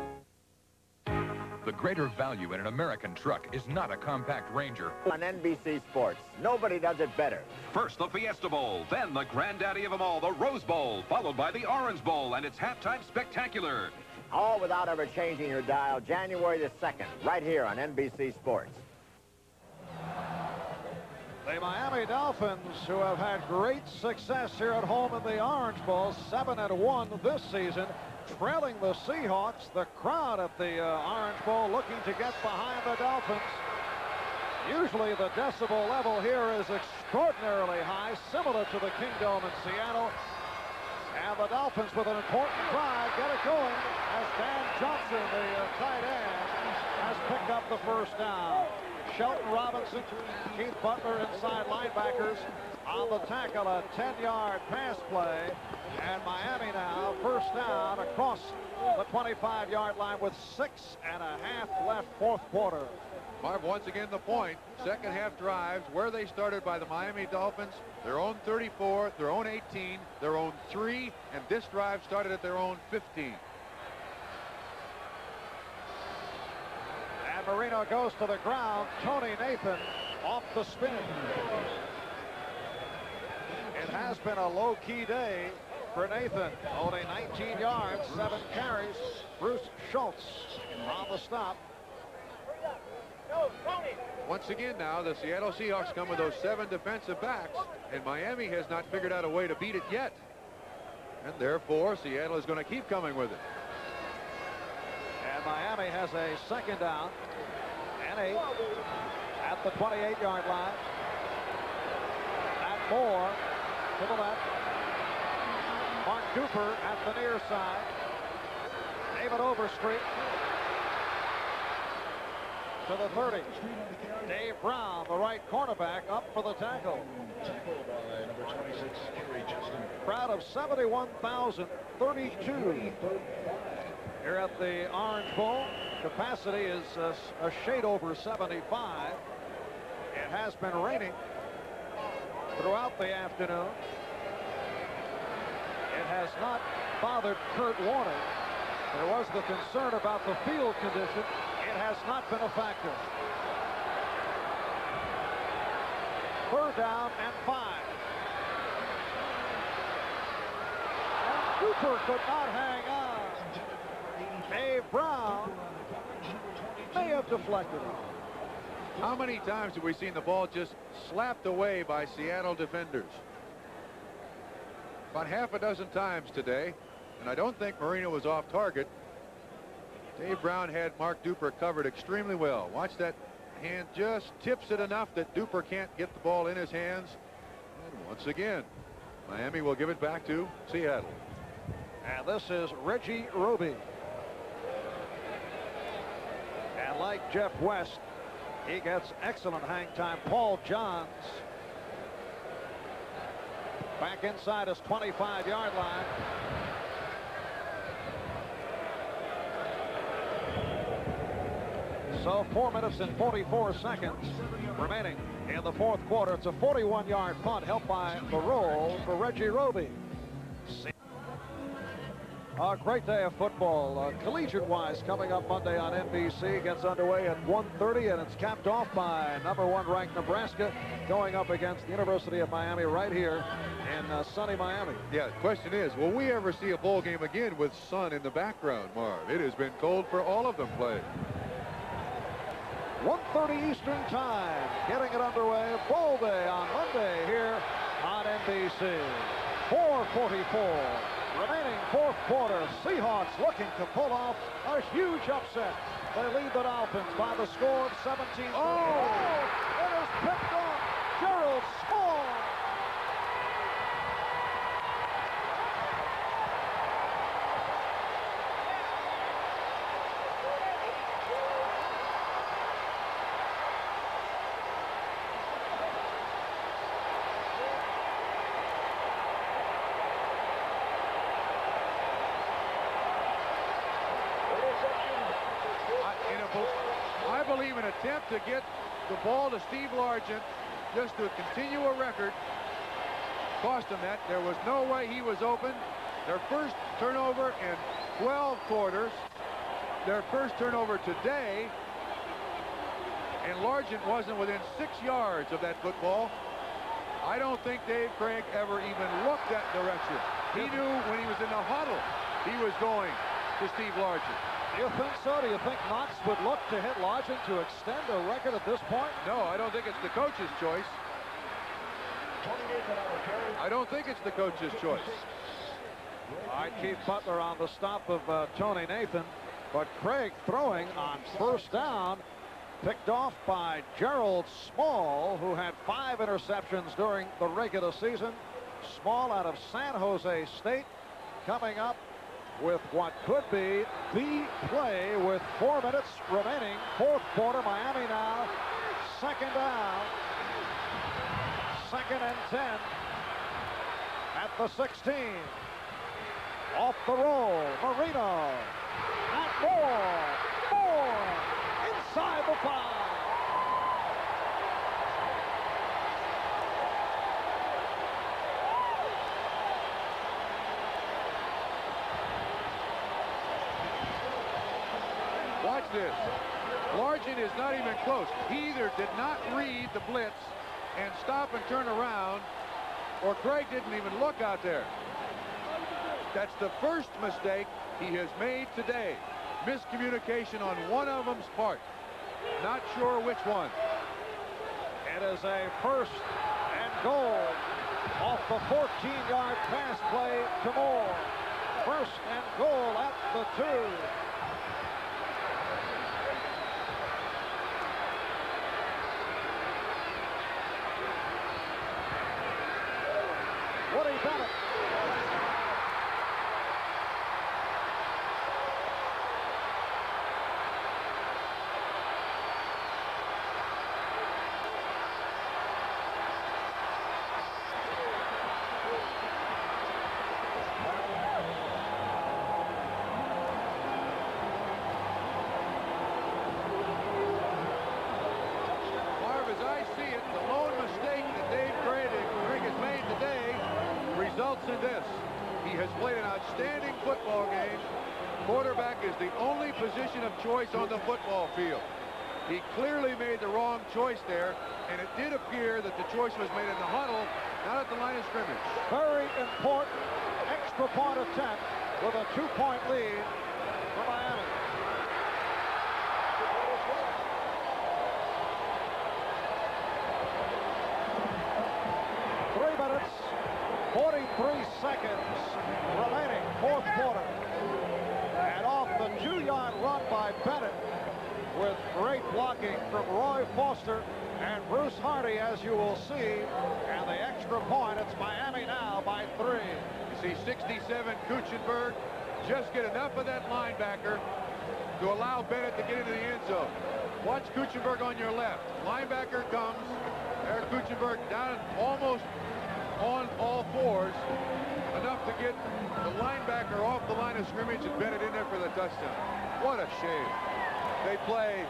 The greater value in an American truck is not a compact Ranger. On NBC Sports, nobody does it better. First, the Fiesta Bowl, then the granddaddy of them all, the Rose Bowl, followed by the Orange Bowl and its halftime spectacular. All without ever changing your dial, January the 2nd, right here on NBC Sports. The Miami Dolphins, who have had great success here at home in the Orange Bowl, 7-1 this season, trailing the Seahawks. The crowd at the Orange Bowl looking to get behind the Dolphins. Usually the decibel level here is extraordinarily high, similar to the Kingdome in Seattle. And the Dolphins, with an important drive, get it going as Dan Johnson, the tight end, has picked up the first down. Shelton Robinson, Keith Butler inside linebackers on the tackle, a 10-yard pass play. And Miami now first down across the 25-yard line with 6.5 left, fourth quarter. Marv, once again, the point. Second half drives where they started by the Miami Dolphins, their own 34, their own 18, their own 3, and this drive started at their own 15. And Marino goes to the ground. Tony Nathan off the spin. It has been a low-key day for Nathan. Only 19 yards, 7 carries. Bruce Schultz on the stop. Once again now, the Seattle Seahawks come with those 7 defensive backs, and Miami has not figured out a way to beat it yet. And therefore, Seattle is going to keep coming with it. And Miami has a second down and 8 at the 28-yard line. And Moore to the left. Mark Duper at the near side. David Overstreet to the 30. Dave Brown, the right cornerback, up for the tackle. Crowd of 71,032 here at the Orange Bowl. Capacity is a shade over 75. It has been raining throughout the afternoon. It has not bothered Kurt Warner. There was the concern about the field condition. It has not been a factor. Third down and 5. And Cooper could not hang on. Dave Brown may have deflected it. How many times have we seen the ball just slapped away by Seattle defenders? About half a dozen times today, and I don't think Marino was off target. Dave Brown had Mark Duper covered extremely well. Watch that hand, just tips it enough that Duper can't get the ball in his hands. And once again, Miami will give it back to Seattle. And this is Reggie Roby. And like Jeff West, he gets excellent hang time. Paul Johns back inside his 25-yard line. So 4 minutes and 44 seconds remaining in the fourth quarter. It's a 41-yard punt helped by the roll for Reggie Roby. A great day of football, collegiate-wise, coming up Monday on NBC. Gets underway at 1:30, and it's capped off by #1 ranked Nebraska going up against the University of Miami right here in sunny Miami. Yeah, the question is, will we ever see a bowl game again with sun in the background, Marv? It has been cold for all of them playing. 1:30 Eastern time, getting it underway. Bowl day on Monday here on NBC. 4:44 remaining fourth quarter. Seahawks looking to pull off a huge upset. They lead the Dolphins by the score of 17. Oh! It is picked off. Gerald Small. I believe an attempt to get the ball to Steve Largent just to continue a record cost him that. There was no way he was open. Their first turnover in 12 quarters. Their first turnover today. And Largent wasn't within 6 yards of that football. I don't think Dave Craig ever even looked that direction. He knew when he was in the huddle he was going to Steve Largent. Do you think so? Do you think Knox would look to hit Largent to extend a record at this point? No, I don't think it's the coach's choice. I don't think it's the coach's choice. All right, Keith Butler on the stop of Tony Nathan. But Craig throwing on first down Picked off by Gerald Small, who had 5 interceptions during the regular season. Small out of San Jose State, coming up with what could be the play with 4 minutes remaining. Fourth quarter, Miami now. Second down. 2nd and 10 at the 16. Off the roll, Marino. Not more. Inside the 5. Watch this. Largent is not even close. He either did not read the blitz and stop and turn around, or Craig didn't even look out there. That's the first mistake he has made today. Miscommunication on one of them's part. Not sure which one. It is a 1st and goal off the 14-yard pass play to Moore. 1st and goal at the 2. Woody Bennett. Marv, as I see it, the lone mistake that Dave Craig has made today results in this. He has played an outstanding football game. Quarterback is the only position of choice on the football field. He clearly made the wrong choice there, and it did appear that the choice was made in the huddle, not at the line of scrimmage. Very important extra point attempt with a 2-point lead for Miami. Three minutes, 43 seconds remaining, fourth quarter. And off the 2-yard run by Bennett with great blocking from Roy Foster and Bruce Hardy, as you will see. And the extra point, it's Miami now by 3. You see 67 Kuchenberg just get enough of that linebacker to allow Bennett to get into the end zone. Watch Kuchenberg on your left. Linebacker comes. There Kuchenberg down almost on all fours, enough to get the linebacker off the line of scrimmage and Bennett in there for the touchdown. What a shame. They play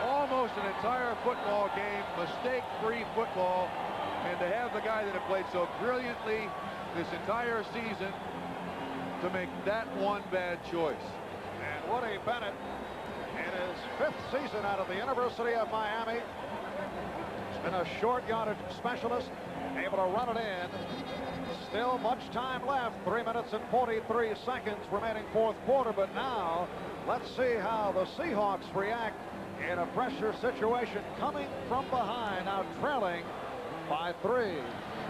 almost an entire football game, mistake-free football, and to have the guy that had played so brilliantly this entire season to make that one bad choice. And Woody Bennett, in his 5th season out of the University of Miami, has been a short yardage specialist, able to run it in. Still much time left, 3 minutes and 43 seconds remaining fourth quarter, but now let's see how the Seahawks react in a pressure situation coming from behind, now trailing by 3.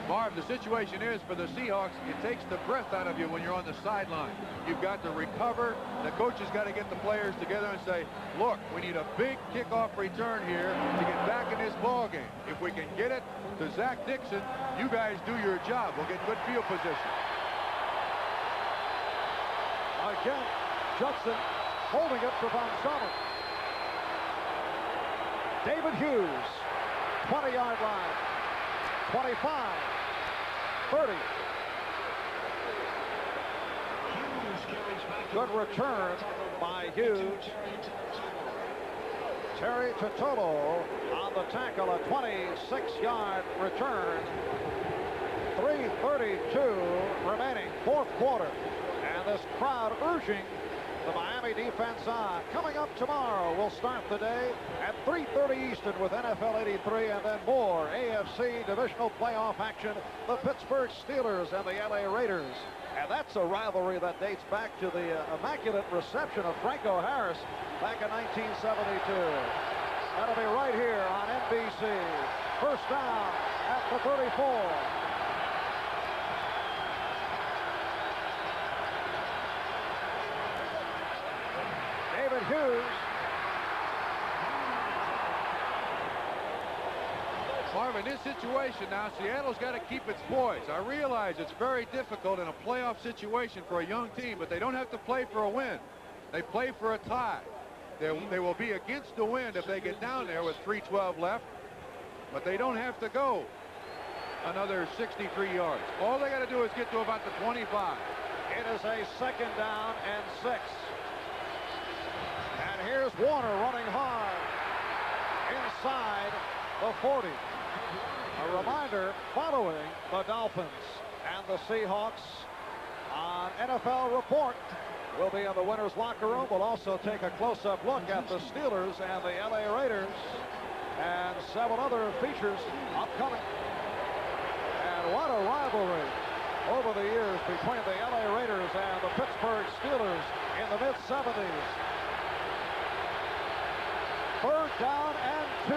Marv, the situation is for the Seahawks, it takes the breath out of you when you're on the sideline. You've got to recover. The coach has got to get the players together and say, look, we need a big kickoff return here to get back in this ball game. If we can get it to Zach Dixon, you guys do your job. We'll get good field position. Again, Judson holding it for Von Summer. David Hughes, 20-yard line, 25, 30. Good return by Hughes. Terry Totolo on the tackle, a 26-yard return. 3:32 remaining, fourth quarter. And this crowd urging the Miami defense on. Coming up tomorrow, we'll start the day at 3:30 Eastern with NFL 83, and then more AFC divisional playoff action, the Pittsburgh Steelers and the LA Raiders. And that's a rivalry that dates back to the immaculate reception of Franco Harris back in 1972. That'll be right here on NBC. First down at the 34. David Hughes Marv, in this situation now, Seattle's got to keep its poise. I realize it's very difficult in a playoff situation for a young team, but they don't have to play for a win. They play for a tie. They will be against the wind if they get down there with 3:12 left, but they don't have to go another 63 yards. All they got to do is get to about the 25. It is a 2nd down and 6. And here's Warner running hard inside the 40. A reminder, following the Dolphins and the Seahawks on NFL Report, we'll be in the winner's locker room. We'll also take a close-up look at the Steelers and the LA Raiders and several other features upcoming. And what a rivalry over the years between the LA Raiders and the Pittsburgh Steelers in the mid-70s. 3rd down and 2.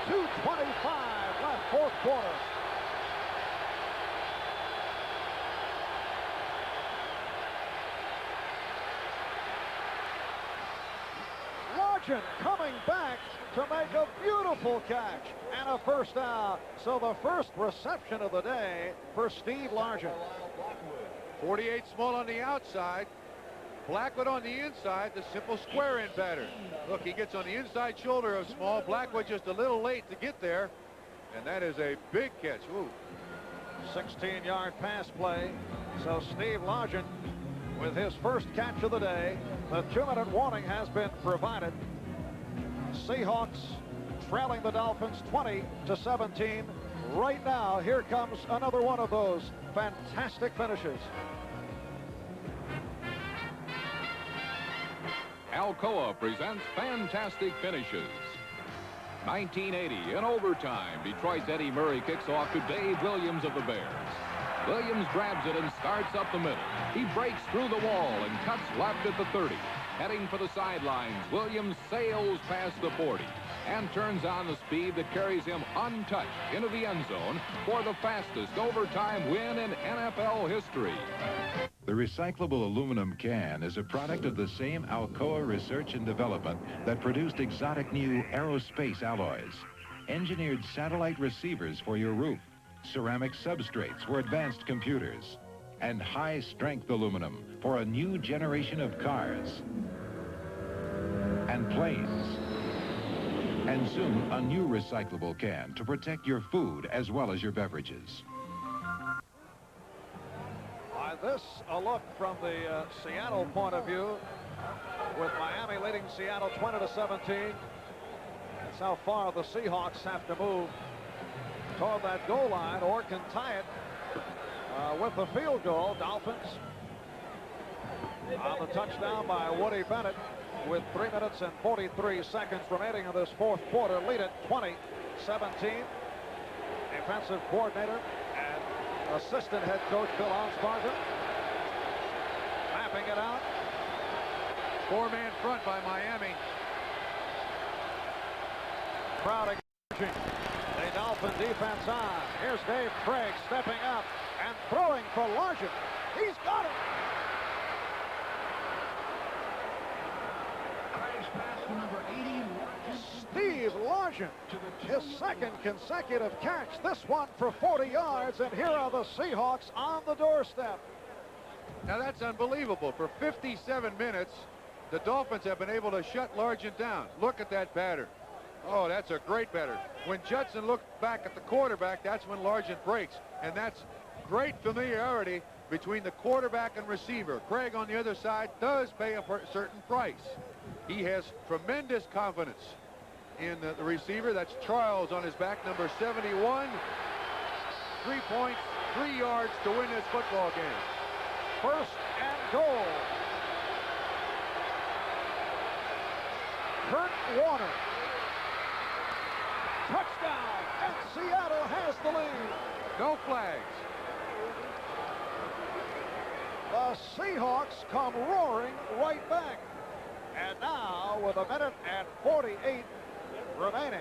2:25 left, 4th quarter. Largent coming back to make a beautiful catch and a 1st down. So the first reception of the day for Steve Largent. 48 small on the outside. Blackwood on the inside, the simple square in pattern. Look, he gets on the inside shoulder of Small. Blackwood just a little late to get there, and that is a big catch. Ooh. 16-yard pass play. So Steve Largent with his first catch of the day. The 2-minute warning has been provided. Seahawks trailing the Dolphins 20-17. Right now, here comes another one of those fantastic finishes. Alcoa presents Fantastic Finishes. 1980, in overtime, Detroit's Eddie Murray kicks off to Dave Williams of the Bears. Williams grabs it and starts up the middle. He breaks through the wall and cuts left at the 30. Heading for the sidelines, Williams sails past the 40 and turns on the speed that carries him untouched into the end zone for the fastest overtime win in NFL history. The recyclable aluminum can is a product of the same Alcoa research and development that produced exotic new aerospace alloys, engineered satellite receivers for your roof, ceramic substrates for advanced computers, and high-strength aluminum for a new generation of cars and planes. And soon, a new recyclable can to protect your food as well as your beverages. This a look from the Seattle point of view, with Miami leading Seattle 20-17. That's how far the Seahawks have to move toward that goal line or can tie it with the field goal. Dolphins on the touchdown by Woody Bennett with 3 minutes and 43 seconds remaining in this 4th quarter. Lead it 20-17. Defensive coordinator and assistant head coach Bill Osbarger mapping it out. 4-man front by Miami. Crowd engaging the Dolphin defense on. Here's Dave Craig stepping up and throwing for Largent. He's got it. Steve Largent, his 2nd consecutive catch, this one for 40 yards, and here are the Seahawks on the doorstep. Now that's unbelievable. For 57 minutes, the Dolphins have been able to shut Largent down. Look at that pattern. Oh, that's a great pattern. When Judson looked back at the quarterback, that's when Largent breaks, and that's great familiarity between the quarterback and receiver. Craig on the other side does pay a certain price. He has tremendous confidence in the receiver. That's Charles on his back, number 71. 3 points, 3 yards to win this football game. 1st and goal. Kurt Warner. Touchdown, and Seattle has the lead. No flags. The Seahawks come roaring right back. And now, with 1 minute and 48 remaining,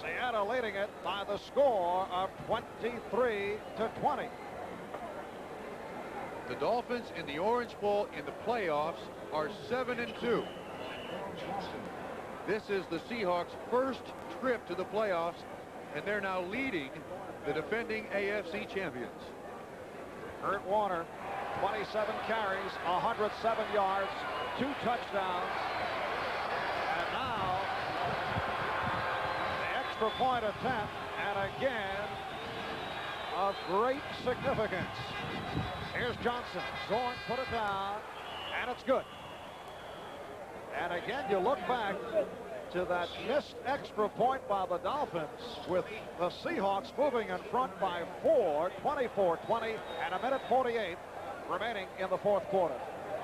Seattle leading it by the score of 23-20. The Dolphins in the Orange Bowl in the playoffs are 7-2. This is the Seahawks' first trip to the playoffs and they're now leading the defending AFC champions. Kurt Warner, 27 carries, 107 yards, 2 touchdowns. And now the extra point attempt, and again of great significance. Here's Johnson. Zorn put it down, and it's good. And again, you look back to that missed extra point by the Dolphins, with the Seahawks moving in front by 4, 24-20, and a minute 48 remaining in the fourth quarter.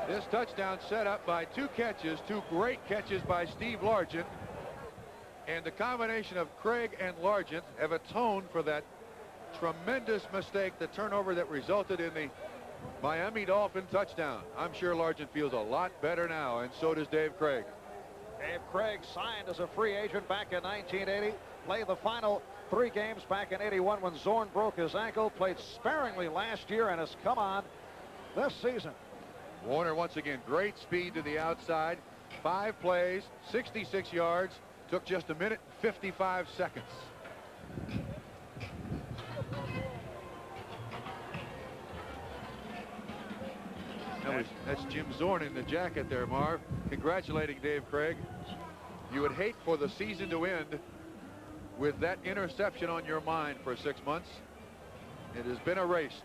This touchdown set up by 2 catches, 2 great catches by Steve Largent. And the combination of Craig and Largent have atoned for that tremendous mistake, the turnover that resulted in the Miami Dolphin touchdown. I'm sure Largent feels a lot better now, and so does Dave Craig. Dave Craig signed as a free agent back in 1980, played the final 3 games back in 81 when Zorn broke his ankle, played sparingly last year, and has come on this season. Warner once again, great speed to the outside, 5 plays, 66 yards, took just a minute and 55 seconds. That's Jim Zorn in the jacket there, Marv, congratulating Dave Craig. You would hate for the season to end with that interception on your mind for 6 months. It has been erased.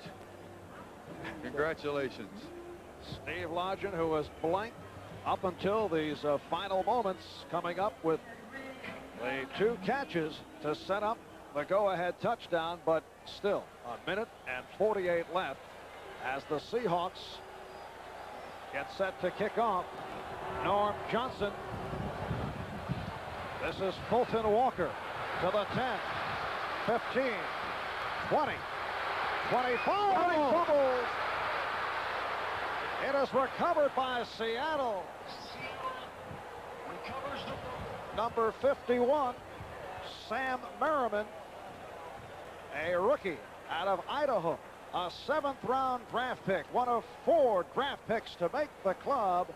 Congratulations. Steve Largent, who was blank up until these final moments, coming up with the 2 catches to set up the go-ahead touchdown, but still a minute and 48 left as the Seahawks get set to kick off. Norm Johnson. This is Fulton Walker to the 10, 15, 20, 25. Fumbles. It is recovered by Seattle. Number 51, Sam Merriman, a rookie out of Idaho. A 7th-round draft pick, one of 4 draft picks to make the club,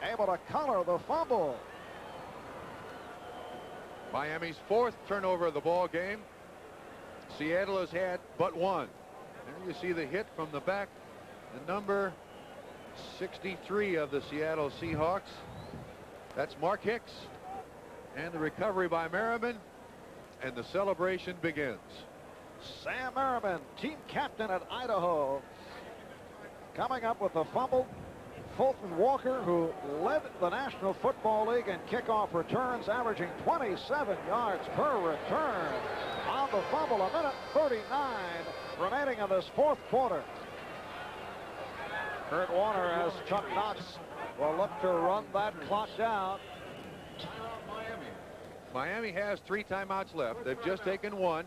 able to color the fumble. Miami's 4th turnover of the ball game. Seattle has had but 1. There you see the hit from the back, the number 63 of the Seattle Seahawks. That's Mark Hicks. And the recovery by Merriman, and the celebration begins. Sam Merriman, team captain at Idaho, coming up with the fumble. Fulton Walker, who led the National Football League in kickoff returns, averaging 27 yards per return on the fumble. A minute 39 remaining in this fourth quarter. Kurt Warner, as Chuck Knox will look to run that clock down. Miami has 3 timeouts left. They've just taken 1.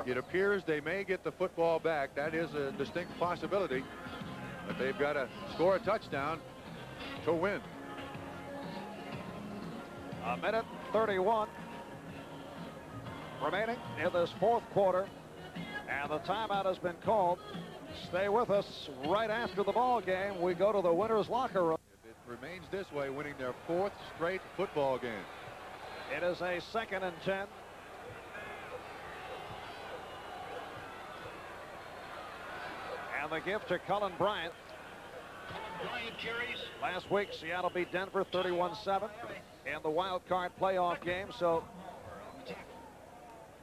It appears they may get the football back. That is a distinct possibility. But they've got to score a touchdown to win. A minute 31 remaining in this fourth quarter. And the timeout has been called. Stay with us. Right after the ball game, we go to the winner's locker room. It remains this way, winning their 4th straight football game. It is a 2nd and 10. And the give to Cullen Bryant. Last week, Seattle beat Denver 31-7 in the wild card playoff game. So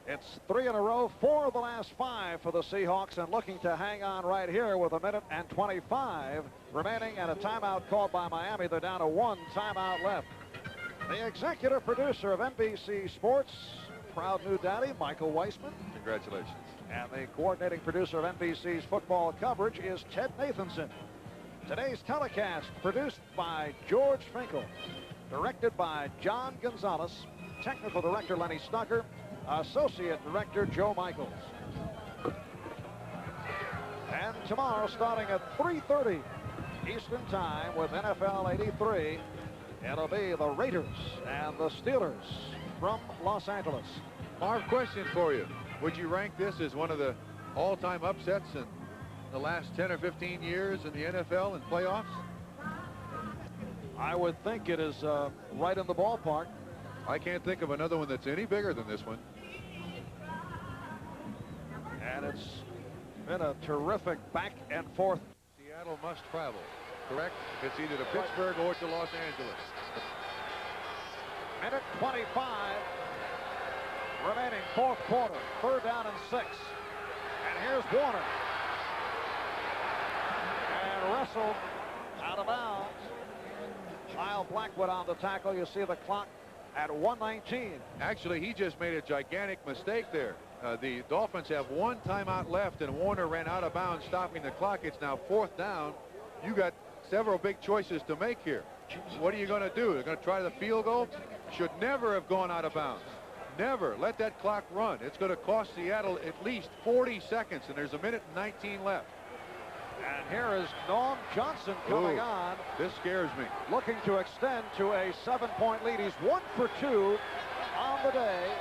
it's 3 in a row, 4 of the last 5 for the Seahawks, and looking to hang on right here with a minute and 25 remaining and a timeout called by Miami. They're down to 1 timeout left. The executive producer of NBC Sports, proud new daddy, Michael Weissman. Congratulations. And the coordinating producer of NBC's football coverage is Ted Nathanson. Today's telecast produced by George Finkel, directed by John Gonzalez, technical director Lenny Snucker, associate director Joe Michaels. And tomorrow, starting at 3:30 Eastern Time with NFL 83, it'll be the Raiders and the Steelers from Los Angeles. Marv, question for you. Would you rank this as one of the all-time upsets in the last 10 or 15 years in the NFL and playoffs? I would think it is right in the ballpark. I can't think of another one that's any bigger than this one. And it's been a terrific back and forth. Seattle must travel, correct? It's either to Pittsburgh or to Los Angeles. Minute 25 remaining, fourth quarter, 3rd down and 6. And here's Warner. And wrestled out of bounds. Lyle Blackwood on the tackle. You see the clock at 1:19. Actually, he just made a gigantic mistake there. The Dolphins have 1 timeout left, and Warner ran out of bounds, stopping the clock. It's now 4th down. You got several big choices to make here. What are you going to do? They're going to try the field goal? Should never have gone out of bounds. Never. Let that clock run. It's going to cost Seattle at least 40 seconds, and there's 1:19 left. And here is Norm Johnson coming on. This scares me. Looking to extend to a 7-point lead. He's 1 for 2 on the day.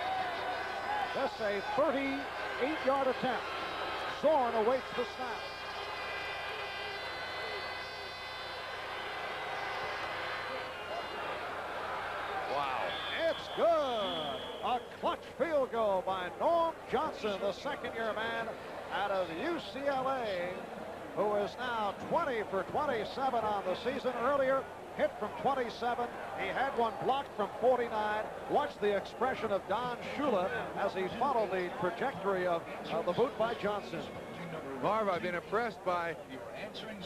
This a 38-yard attempt. Zorn awaits the snap. Wow. It's good. A clutch field goal by Norm Johnson, the second-year man out of UCLA, who is now 20 for 27 on the season. Earlier, hit from 27. He had one blocked from 49. Watch the expression of Don Shula as he followed the trajectory of the boot by Johnson. Marv, I've been impressed by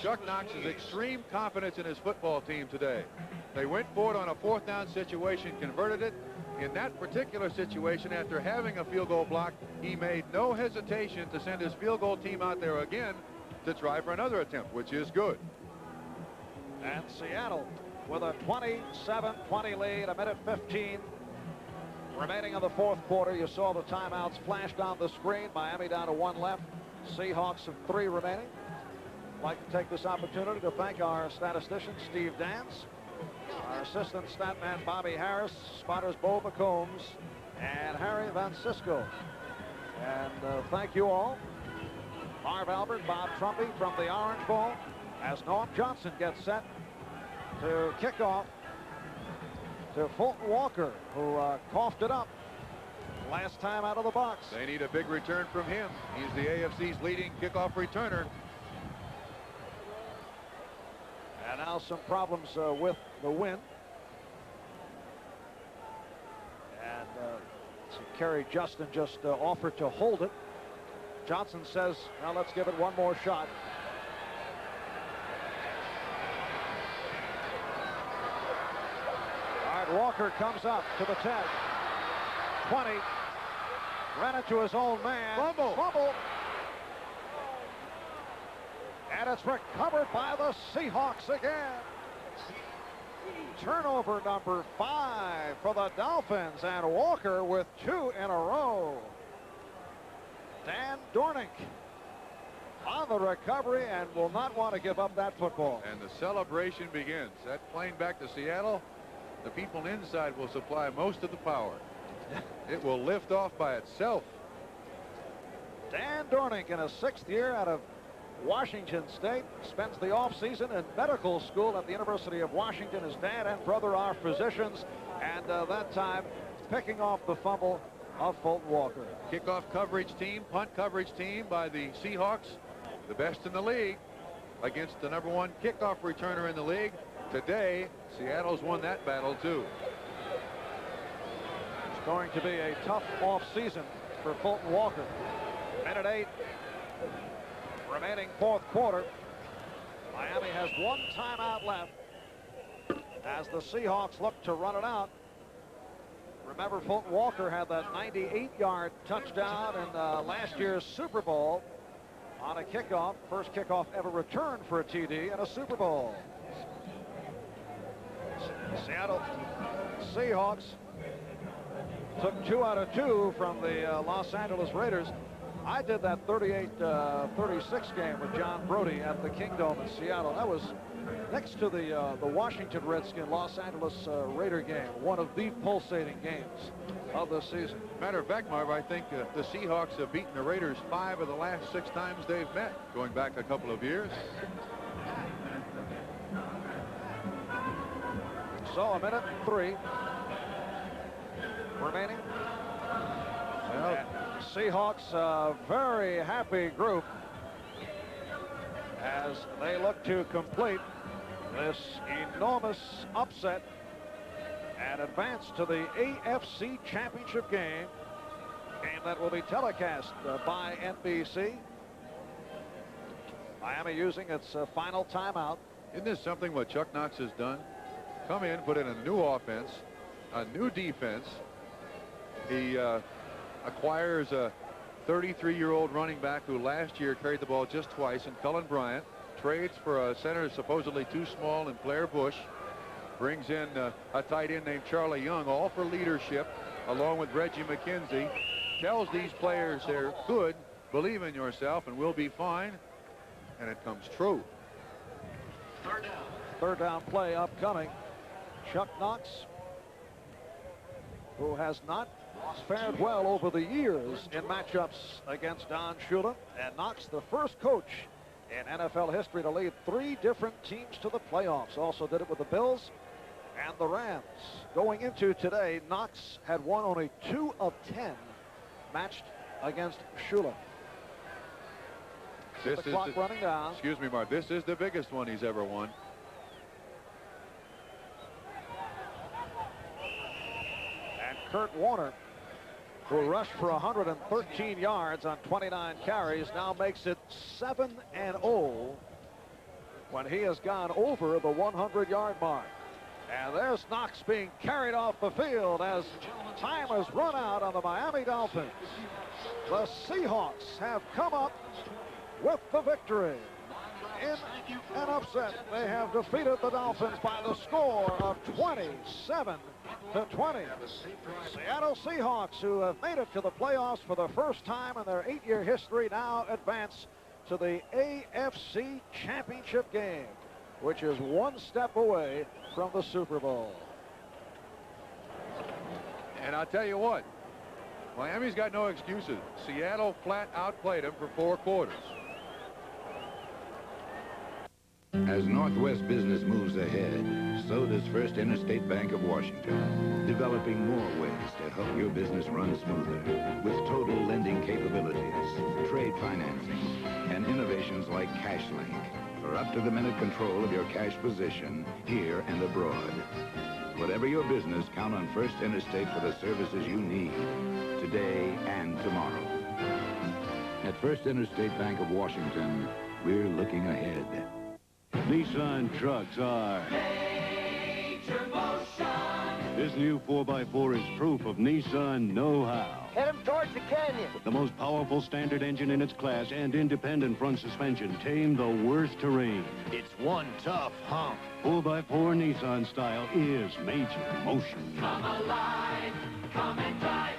Chuck Knox's extreme confidence in his football team today. They went for it on a 4th down situation, converted it. In that particular situation, after having a field goal block, he made no hesitation to send his field goal team out there again to try for another attempt, which is good. And Seattle with a 27-20 lead, 1:15 remaining in the 4th quarter. You saw the timeouts flashed on the screen. Miami down to 1 left. Seahawks have 3 remaining. I'd like to take this opportunity to thank our statistician, Steve Dance, our assistant stat man, Bobby Harris, spotters Bo McCombs, and Harry Van Cisco. And thank you all. Marv Albert, Bob Trumpy from the Orange Bowl, as Norm Johnson gets set to kick off to Fulton Walker, who coughed it up last time out of the box. They need a big return from him. He's the AFC's leading kickoff returner. And now some problems with the wind. And so Kerry Justin just offered to hold it. Johnson says, well, let's give it one more shot. All right, Walker comes up to the 10. 20. Ran into his own man. Fumble. And it's recovered by the Seahawks again. Turnover number 5 for the Dolphins, and Walker with 2 in a row. Dan Dornick on the recovery and will not want to give up that football. And the celebration begins. That plane back to Seattle, the people inside will supply most of the power. It will lift off by itself. Dan Dornick in a 6th year out of Washington State, spends the offseason in medical school at the University of Washington. His dad and brother are physicians, and that time picking off the fumble of Fulton Walker. Kickoff coverage team, punt coverage team by the Seahawks, the best in the league against the #1 kickoff returner in the league. Today, Seattle's won that battle too. It's going to be a tough offseason for Fulton Walker. Minute 8 remaining, 4th quarter. Miami has 1 timeout left as the Seahawks look to run it out. Remember, Fulton Walker had that 98-yard touchdown in last year's Super Bowl on a kickoff. First kickoff ever returned for a TD in a Super Bowl. Seattle Seahawks took 2 out of 2 from the Los Angeles Raiders. I did that 38-36 game with John Brody at the Kingdome in Seattle. That was next to the Washington Redskin Los Angeles Raider game, one of the pulsating games of the season. Matter of fact, Marv, I think the Seahawks have beaten the Raiders 5 of the last 6 times they've met, going back a couple of years. So 1:03. remaining. Well, Seahawks, a very happy group as they look to complete this enormous upset and advance to the AFC Championship game that will be telecast by NBC. Miami using its final timeout. Isn't this something what Chuck Knox has done? Come in, put in a new offense, a new defense. He acquires a 33-year-old running back who last year carried the ball just twice, and Cullen Bryant. Trades for a center supposedly too small in Blair Bush. Brings in a tight end named Charlie Young, all for leadership, along with Reggie McKenzie. Tells these players they're good, believe in yourself, and we'll be fine. And it comes true. Third down play upcoming. Chuck Knox, who has not fared well over the years in matchups against Don Shula, and Knox, the first coach in NFL history to lead 3 different teams to the playoffs. Also did it with the Bills and the Rams. Going into today, Knox had won only 2 of 10 matched against Shula. This the clock running down. Excuse me, Mark. This is the biggest one he's ever won. And Kurt Warner, who rushed for 113 yards on 29 carries, now makes it 7-0 when he has gone over the 100-yard mark. And there's Knox being carried off the field as time has run out on the Miami Dolphins. The Seahawks have come up with the victory. In an upset, they have defeated the Dolphins by the score of 27-20. Seattle Seahawks, who have made it to the playoffs for the first time in their 8-year history, now advance to the AFC Championship game, which is one step away from the Super Bowl. And I'll tell you what, Miami's got no excuses. Seattle flat outplayed them for 4 quarters. As Northwest business moves ahead, so does First Interstate Bank of Washington, developing more ways to help your business run smoother with total lending capabilities, trade financing, and innovations like CashLink for up-to-the-minute control of your cash position here and abroad. Whatever your business, count on First Interstate for the services you need today and tomorrow. At First Interstate Bank of Washington, we're looking ahead. Nissan trucks are Major Motion. This new 4x4 is proof of Nissan know-how. Head him towards the canyon. The most powerful standard engine in its class and independent front suspension tame the worst terrain. It's one tough hump. 4x4 Nissan style is Major Motion. Come alive, come and drive.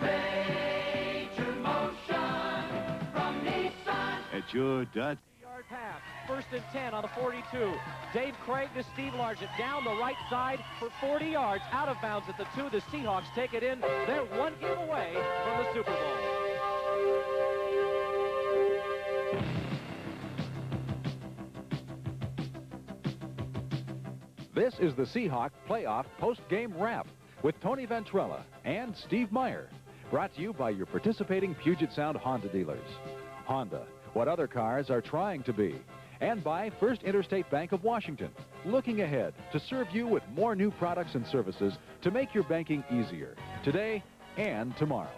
Major Motion from Nissan. At your Dutch. Pass. 1st and 10 on the 42. Dave Craig to Steve Largent down the right side for 40 yards. Out of bounds at the 2. The Seahawks take it in. They're 1 game away from the Super Bowl. This is the Seahawks playoff post-game wrap with Tony Ventrella and Steve Meyer. Brought to you by your participating Puget Sound Honda dealers. Honda, what other cars are trying to be. And by First Interstate Bank of Washington, looking ahead to serve you with more new products and services to make your banking easier today and tomorrow.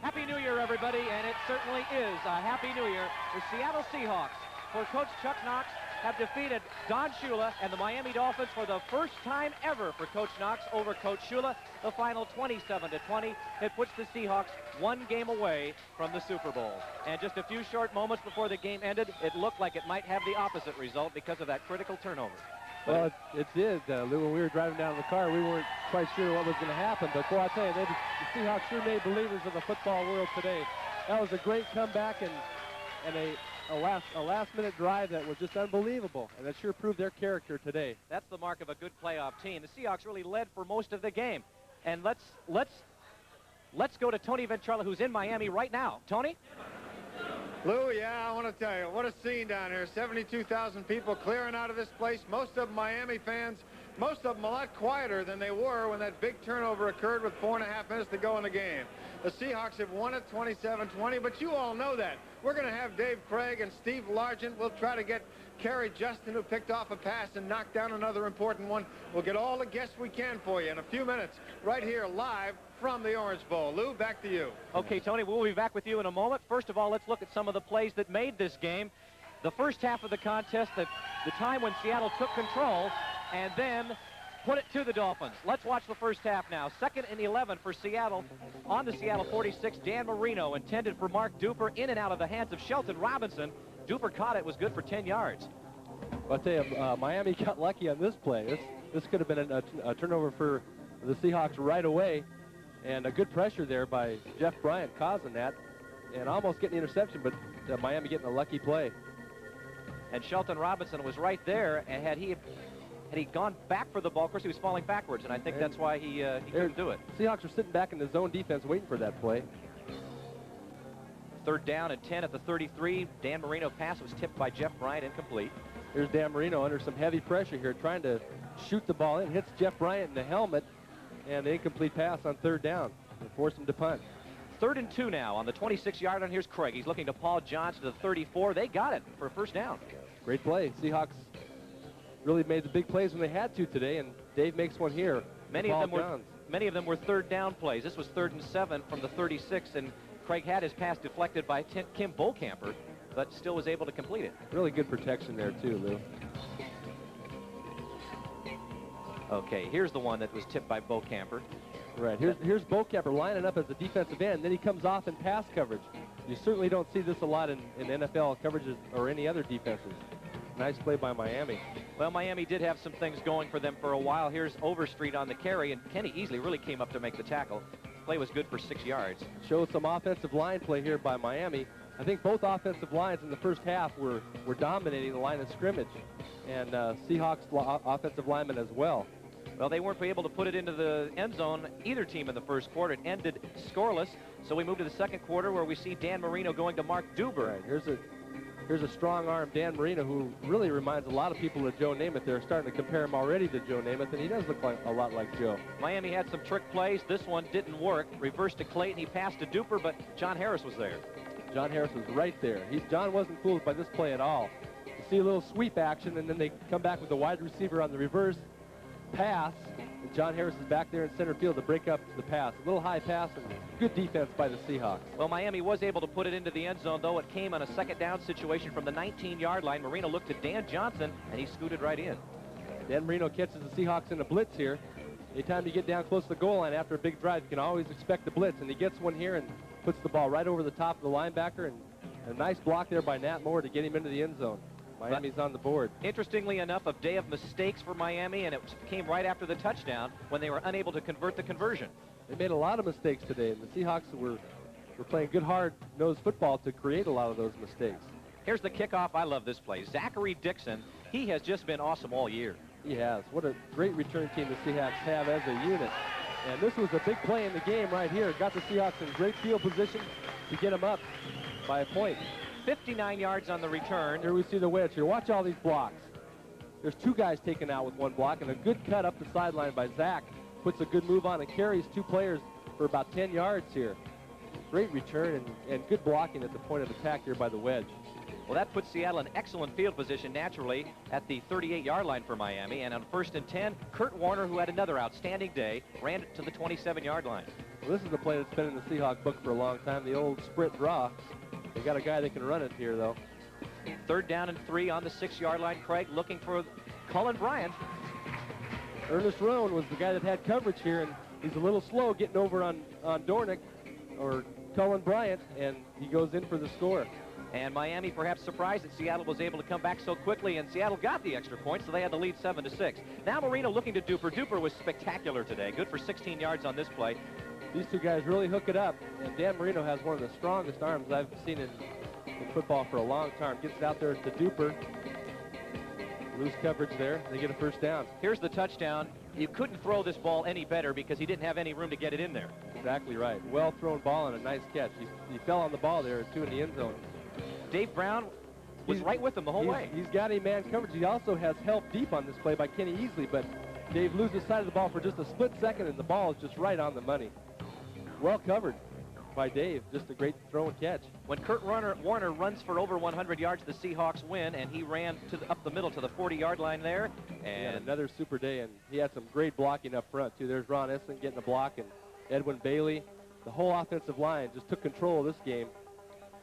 Happy New Year, everybody, and it certainly is a Happy New Year. The Seattle Seahawks, for Coach Chuck Knox, have defeated Don Shula and the Miami Dolphins for the first time ever for Coach Knox over Coach Shula. The final 27-20. It puts the Seahawks 1 game away from the Super Bowl. And just a few short moments before the game ended, it looked like it might have the opposite result because of that critical turnover. Well, it did, Lou. When we were driving down in the car, we weren't quite sure what was going to happen. But, boy, I tell you, the Seahawks sure made believers of the football world today. That was a great comeback and a last-minute drive that was just unbelievable, and that sure proved their character today. That's the mark of a good playoff team. The Seahawks really led for most of the game. And let's go to Tony Ventrella, who's in Miami right now. Tony? Lou, yeah, I want to tell you, what a scene down here. 72,000 people clearing out of this place, most of them Miami fans. most of them a lot quieter than they were when that big turnover occurred with 4.5 minutes to go in the game. The Seahawks have won it 27-20, but you all know that. We're going to have Dave Craig and Steve Largent. We'll try to get Kerry Justin, who picked off a pass and knocked down another important one. We'll get all the guests we can for you in a few minutes right here live from the Orange Bowl. Lou, back to you. Okay, Tony, we'll be back with you in a moment. First of all, let's look at some of the plays that made this game. The first half of the contest, the time when Seattle took control and then put it to the Dolphins. Let's watch the first half now. 2nd and 11 for Seattle. On the Seattle 46, Dan Marino intended for Mark Duper, in and out of the hands of Shelton Robinson. Duper caught it, was good for 10 yards. I'll tell you, Miami got lucky on this play. This could have been a turnover for the Seahawks right away, and a good pressure there by Jeff Bryant causing that, and almost getting the interception, but Miami getting a lucky play. And Shelton Robinson was right there, and had he gone back for the ball, of course he was falling backwards, and I think that's why he couldn't do it. Seahawks are sitting back in the zone defense waiting for that play. 3rd down and 10 at the 33. Dan Marino pass was tipped by Jeff Bryant, incomplete. Here's Dan Marino under some heavy pressure here, trying to shoot the ball in. Hits Jeff Bryant in the helmet, and the incomplete pass on 3rd down. They force him to punt. 3rd and 2 now on the 26-yard line. Here's Craig. He's looking to Paul Johnson to the 34. They got it for a 1st down. Great play. Seahawks really made the big plays when they had to today, and Dave makes one here. Many of them were 3rd down plays. This was 3rd and 7 from the 36, and Craig had his pass deflected by Kim Bokamper, but still was able to complete it. Really good protection there, too, Lou. Okay, here's the one that was tipped by Bokamper. Right, here's Bokamper lining up as a defensive end, then he comes off in pass coverage. You certainly don't see this a lot in NFL coverages or any other defenses. Nice play by Miami. Well, Miami did have some things going for them for a while. Here's Overstreet on the carry, and Kenny Easley really came up to make the tackle. Play was good for 6 yards. Showed some offensive line play here by Miami. I think both offensive lines in the first half were dominating the line of scrimmage, and Seahawks offensive linemen as well. Well, they weren't able to put it into the end zone, either team, in the first quarter. It ended scoreless, so we move to the second quarter where we see Dan Marino going to Mark Duber. Right, here's a strong arm Dan Marino, who really reminds a lot of people of Joe Namath. They're starting to compare him already to Joe Namath, and he does look a lot like Joe. Miami had some trick plays. This one didn't work. Reversed to Clayton. He passed to Duper, but John Harris was there. John Harris was right there. John wasn't fooled by this play at all. You see a little sweep action, and then they come back with the wide receiver on the reverse pass, and John Harris is back there in center field to break up the pass. A little high pass and good defense by the Seahawks. Well, Miami was able to put it into the end zone, though it came on a 2nd down situation from the 19-yard line. Marino looked to Dan Johnson, and he scooted right in. Dan Marino catches the Seahawks in a blitz here. Anytime you get down close to the goal line after a big drive, you can always expect the blitz, and he gets one here and puts the ball right over the top of the linebacker, and a nice block there by Nat Moore to get him into the end zone. Miami's on the board. Interestingly enough, a day of mistakes for Miami, and it came right after the touchdown when they were unable to convert the conversion. They made a lot of mistakes today, and the Seahawks were playing good, hard-nosed football to create a lot of those mistakes. Here's the kickoff. I love this play. Zachary Dixon, he has just been awesome all year. He has. What a great return team the Seahawks have as a unit. And this was a big play in the game right here. Got the Seahawks in great field position to get them up by a point. 59 yards on the return. Here we see the wedge here. Watch all these blocks. There's 2 guys taken out with 1 block, and a good cut up the sideline by Zach. Puts a good move on and carries 2 players for about 10 yards here. Great return and good blocking at the point of attack here by the wedge. Well, that puts Seattle in excellent field position naturally at the 38-yard line for Miami. And on 1st and 10, Kurt Warner, who had another outstanding day, ran it to the 27-yard line. Well, this is the play that's been in the Seahawk book for a long time, the old sprint draw. They got a guy that can run it here, though. 3rd down and 3 on the 6-yard line. Craig looking for Cullen Bryant. Ernest Roan was the guy that had coverage here, and he's a little slow getting over on Dornick or Cullen Bryant, and he goes in for the score. And Miami perhaps surprised that Seattle was able to come back so quickly, and Seattle got the extra point, so they had the lead 7-6. Now Marino looking to Duper. Duper was spectacular today. Good for 16 yards on this play. These 2 guys really hook it up, and Dan Marino has one of the strongest arms I've seen in football for a long time. Gets it out there to Duper. Loose coverage there. They get a 1st down. Here's the touchdown. You couldn't throw this ball any better because he didn't have any room to get it in there. Exactly right. Well thrown ball and a nice catch. He fell on the ball there, 2 in the end zone. Dave Brown was right with him the whole way. He's got a man coverage. He also has help deep on this play by Kenny Easley, but Dave loses sight of the ball for just a split second, and the ball is just right on the money. Well covered by Dave. Just a great throw and catch. When Kurt Warner runs for over 100 yards, the Seahawks win, and he ran up the middle to the 40-yard line there. And another super day, and he had some great blocking up front, too. There's Ron Essen getting the block, and Edwin Bailey. The whole offensive line just took control of this game.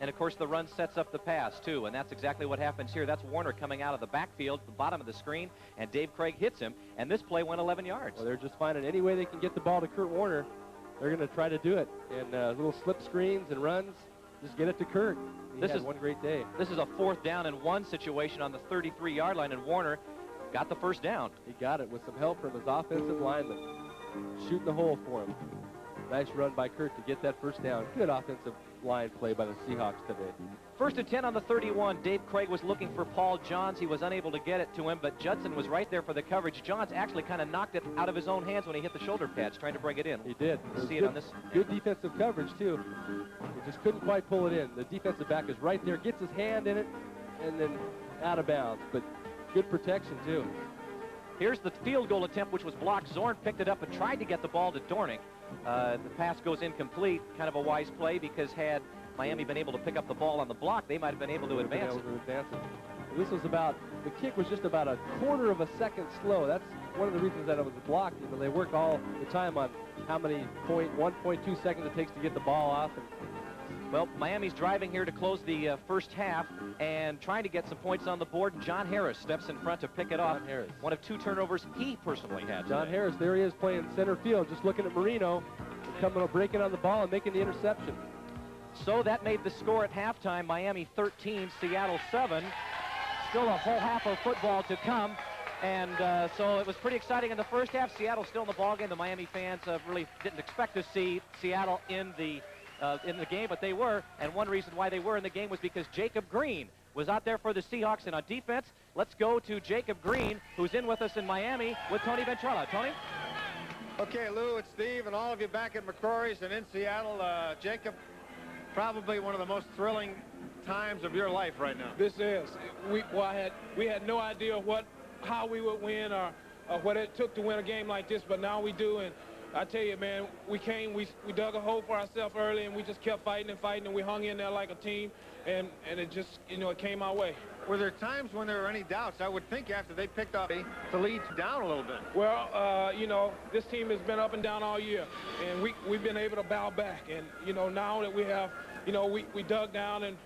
And, of course, the run sets up the pass, too, and that's exactly what happens here. That's Warner coming out of the backfield, the bottom of the screen, and Dave Craig hits him, and this play went 11 yards. Well, they're just finding any way they can get the ball to Kurt Warner. They're going to try to do it. And little slip screens and runs, just get it to Kurt. This is one great day. This is a 4th down and 1 situation on the 33-yard line, and Warner got the first down. He got it with some help from his offensive lineman, shooting the hole for him. Nice run by Kurt to get that first down. Good offensive line play by the Seahawks today. 1st and 10 on the 31. Dave Craig was looking for Paul Johns. He was unable to get it to him, but Judson was right there for the coverage. Johns actually kind of knocked it out of his own hands when he hit the shoulder pads, trying to bring it in. He did. See it on this. Good defensive coverage, too. He just couldn't quite pull it in. The defensive back is right there, gets his hand in it, and then out of bounds. But good protection, too. Here's the field goal attempt, which was blocked. Zorn picked it up and tried to get the ball to Dornick. The pass goes incomplete. Kind of a wise play, because had Miami been able to pick up the ball on the block, they might have been able to advance it. This was the kick was just about a quarter of a second slow. That's one of the reasons that it was blocked. You know, they work all the time on how many 1.2 seconds it takes to get the ball off. Well, Miami's driving here to close the first half and trying to get some points on the board. And John Harris steps in front to pick it off. Harris. One of 2 turnovers he personally had. John Harris, there he is playing center field, just looking at Marino, breaking on the ball and making the interception. So that made the score at halftime. Miami 13, Seattle 7. Still a whole half of football to come. And so it was pretty exciting in the first half. Seattle still in the ballgame. The Miami fans really didn't expect to see Seattle in the game, but they were. And one reason why they were in the game was because Jacob Green was out there for the Seahawks. And on defense, let's go to Jacob Green, who's in with us in Miami with Tony Ventrella. Tony? Okay, Lou, it's Steve, and all of you back at McCrory's and in Seattle. Jacob, probably one of the most thrilling times of your life right now. This is. We had no idea how we would win or what it took to win a game like this, but now we do. And I tell you, man, we dug a hole for ourselves early, and we just kept fighting, and we hung in there like a team, and it just, it came our way. Were there times when there were any doubts? I would think after they picked up to lead down a little bit. Well, this team has been up and down all year, and we've been able to bow back. And, now that we have, we dug down and,